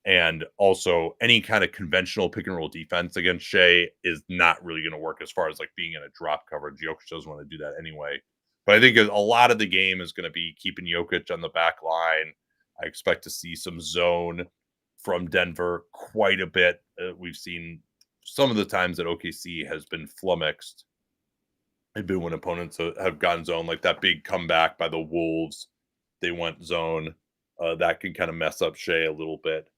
And also any kind of conventional pick and roll defense against Shea is not really going to work as far as like being in a drop coverage. Jokic doesn't want to do that anyway. But I think a lot of the game is going to be keeping Jokic on the back line. I expect to see some zone from Denver quite a bit. We've seen some of the times that OKC has been flummoxed had been when opponents have gone zone, like that big comeback by the Wolves. They went zone. That can kind of mess up Shea a little bit.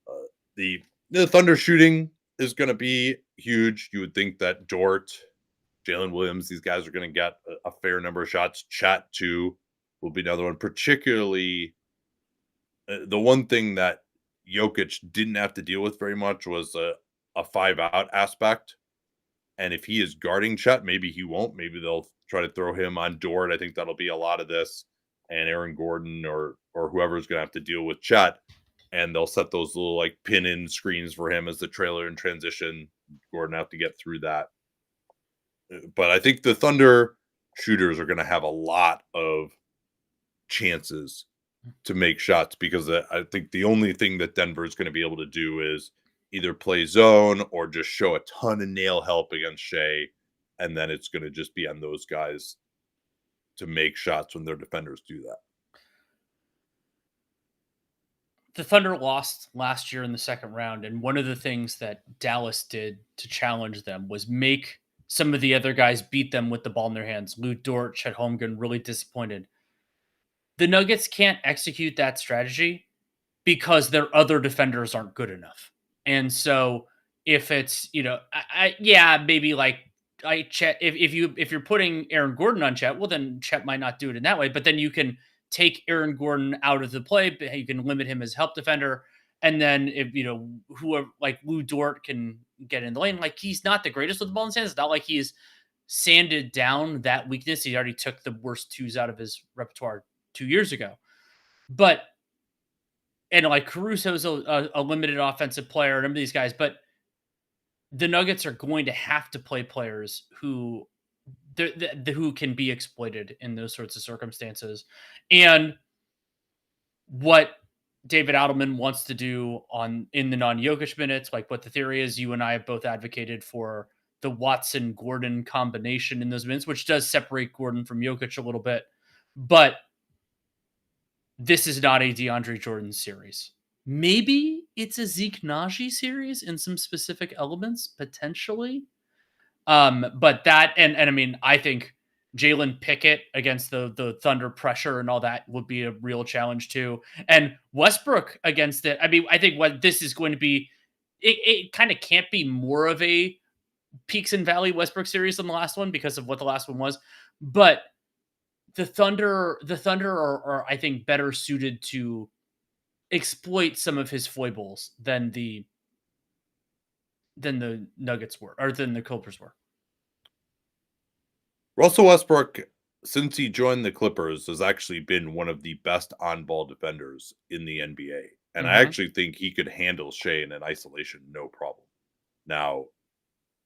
Uh, the Thunder shooting is going to be huge. You would think that Dort, Jalen Williams, these guys are going to get a fair number of shots. Chat too will be another one. Particularly, the one thing that Jokic didn't have to deal with very much was a 5-out aspect. And if he is guarding Chet, maybe he won't. Maybe they'll try to throw him on Dort. I think that'll be a lot of this. And Aaron Gordon or whoever's going to have to deal with Chet. And they'll set those little like pin in screens for him as the trailer in transition. Gordon have to get through that. But I think the Thunder shooters are going to have a lot of chances to make shots because I think the only thing that Denver is going to be able to do is either play zone or just show a ton of nail help against Shea. And then it's going to just be on those guys to make shots when their defenders do that. The Thunder lost last year in the second round, and one of the things that Dallas did to challenge them was make some of the other guys beat them with the ball in their hands. Lou Dort, Chet Holmgren, really disappointed. The Nuggets can't execute that strategy because their other defenders aren't good enough. And so if it's, maybe like Chet, if you're putting Aaron Gordon on Chet, well then Chet might not do it in that way, but then you can take Aaron Gordon out of the play, but you can limit him as help defender. And then if whoever like Lou Dort can get in the lane, like he's not the greatest with the ball in his hands. It's not like he's sanded down that weakness. He already took the worst twos out of his repertoire 2 years ago. But and like Caruso's a limited offensive player, and these guys, but the Nuggets are going to have to play players who who can be exploited in those sorts of circumstances. And what David Adelman wants to do in the non-Jokic minutes, like what the theory is, you and I have both advocated for the Watson-Gordon combination in those minutes, which does separate Gordon from Jokic a little bit. But this is not a DeAndre Jordan series. Maybe it's a Zeke Naji series in some specific elements, potentially. But that, and I mean, I think Jalen Pickett against the Thunder pressure and all that would be a real challenge too. And Westbrook against it. I mean, I think what this is going to be, it kind of can't be more of a peaks and valley Westbrook series than the last one because of what the last one was. But the Thunder are I think better suited to exploit some of his foibles than the Nuggets were, or than the Clippers were. Russell Westbrook, since he joined the Clippers, has actually been one of the best on-ball defenders in the NBA. And I actually think he could handle Shea in isolation, no problem. Now,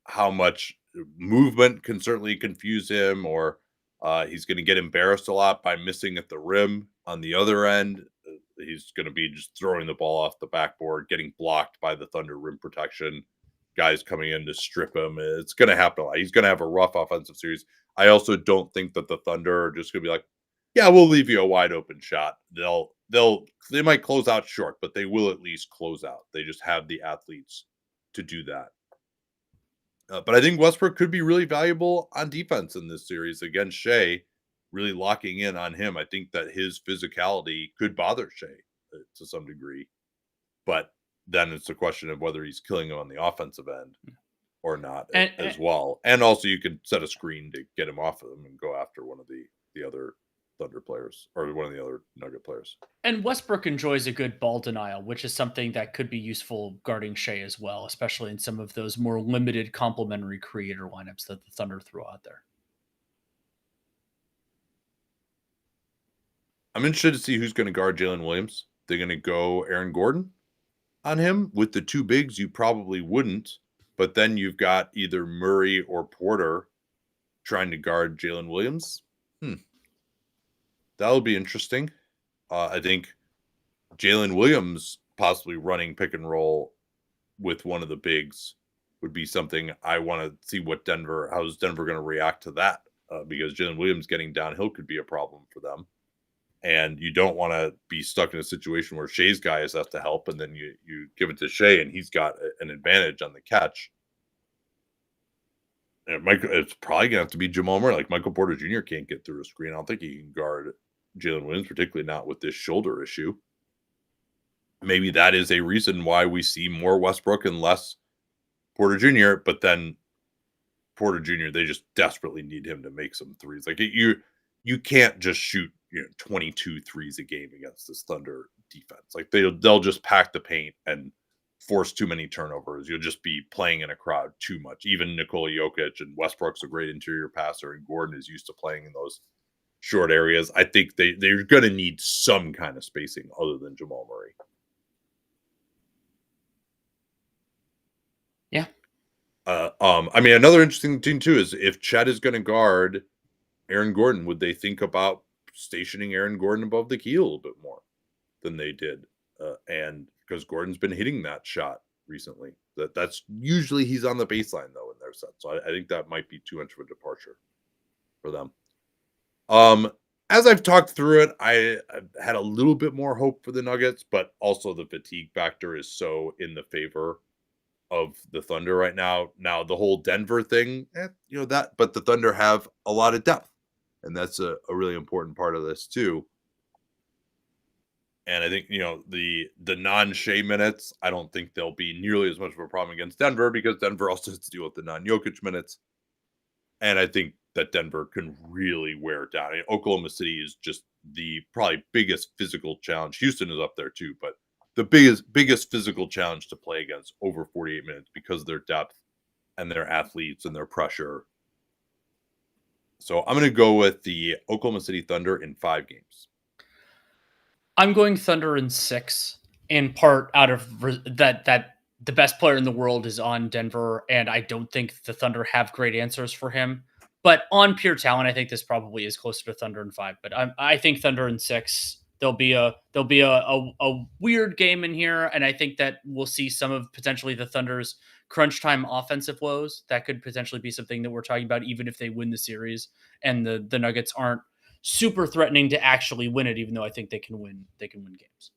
how much movement can certainly confuse him, or he's going to get embarrassed a lot by missing at the rim. On the other end, he's going to be just throwing the ball off the backboard, getting blocked by the Thunder rim protection, guys coming in to strip him. It's going to happen a lot. He's going to have a rough offensive series. I also don't think that the Thunder are just going to be like, yeah, we'll leave you a wide open shot. They might close out short, but they will at least close out. They just have the athletes to do that. But I think Westbrook could be really valuable on defense in this series against Shea, really locking in on him. I think that his physicality could bother Shea to some degree. But then it's a question of whether he's killing him on the offensive end or not as well. And also you could set a screen to get him off of him and go after one of the other Thunder players or one of the other Nugget players. And Westbrook enjoys a good ball denial, which is something that could be useful guarding Shea as well, especially in some of those more limited complementary creator lineups that the Thunder threw out there. I'm interested to see who's going to guard Jalen Williams. They're going to go Aaron Gordon on him. With the two bigs, you probably wouldn't. But then you've got either Murray or Porter trying to guard Jalen Williams. That'll be interesting. I think Jalen Williams possibly running pick and roll with one of the bigs would be something I want to see how's Denver going to react to that? Because Jalen Williams getting downhill could be a problem for them. And you don't want to be stuck in a situation where Shea's guys have to help, and then you give it to Shea, and he's got an advantage on the catch. It's probably gonna have to be Jamal Murray. Like Michael Porter Jr. can't get through a screen. I don't think he can guard Jalen Williams, particularly not with this shoulder issue. Maybe that is a reason why we see more Westbrook and less Porter Jr. But then Porter Jr., they just desperately need him to make some threes. Like you can't just shoot 22 threes a game against this Thunder defense. Like they'll just pack the paint and force too many turnovers. You'll just be playing in a crowd too much. Even Nikola Jokic and Westbrook's a great interior passer, and Gordon is used to playing in those short areas. I think they're going to need some kind of spacing other than Jamal Murray. Yeah. I mean, another interesting thing too is if Chet is going to guard Aaron Gordon, would they think about stationing Aaron Gordon above the key a little bit more than they did? And because Gordon's been hitting that shot recently, that's usually he's on the baseline though in their set. So I think that might be too much of a departure for them. As I've talked through it, I've had a little bit more hope for the Nuggets, but also the fatigue factor is so in the favor of the Thunder right now. Now the whole Denver thing, but the Thunder have a lot of depth, and that's a really important part of this too. And I think the non-Shea minutes, I don't think they'll be nearly as much of a problem against Denver because Denver also has to deal with the non-Jokic minutes, and I think that Denver can really wear it down. I mean, Oklahoma City is just the probably biggest physical challenge. Houston is up there too, but the biggest physical challenge to play against over 48 minutes because of their depth and their athletes and their pressure. So I'm going to go with the Oklahoma City Thunder in 5 games. I'm going Thunder in 6, in part out of that the best player in the world is on Denver, and I don't think the Thunder have great answers for him. But on pure talent, I think this probably is closer to Thunder in 5. But I think Thunder in 6. There'll be a weird game in here, and I think that we'll see some of potentially the Thunder's crunch time offensive woes. That could potentially be something that we're talking about, even if they win the series and the Nuggets aren't super threatening to actually win it, even though I think they can win games.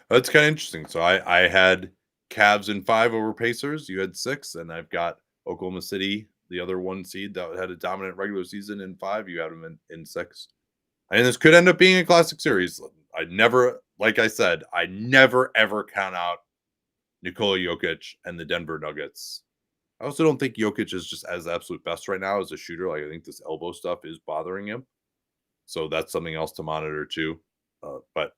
That's kind of interesting. So I had Cavs in 5 over Pacers. You had 6, and I've got Oklahoma City, the other 1 seed that had a dominant regular season, in 5. You had them in 6. And this could end up being a classic series. Like I said, I never ever count out Nikola Jokic and the Denver Nuggets. I also don't think Jokic is just as absolute best right now as a shooter. Like I think this elbow stuff is bothering him. So that's something else to monitor too. But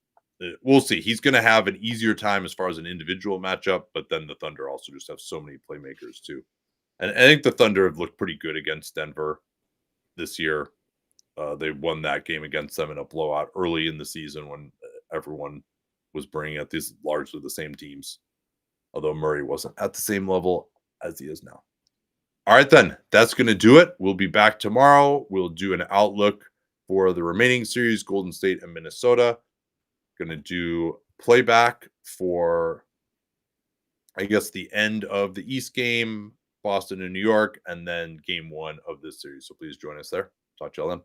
we'll see. He's going to have an easier time as far as an individual matchup, but then the Thunder also just have so many playmakers too. And I think the Thunder have looked pretty good against Denver this year. They won that game against them in a blowout early in the season when everyone was bringing up these largely the same teams, although Murray wasn't at the same level as he is now. All right, then. That's going to do it. We'll be back tomorrow. We'll do an outlook for the remaining series, Golden State and Minnesota. Going to do playback for, I guess, the end of the East game, Boston and New York, and then game 1 of this series. So please join us there. Talk to y'all then.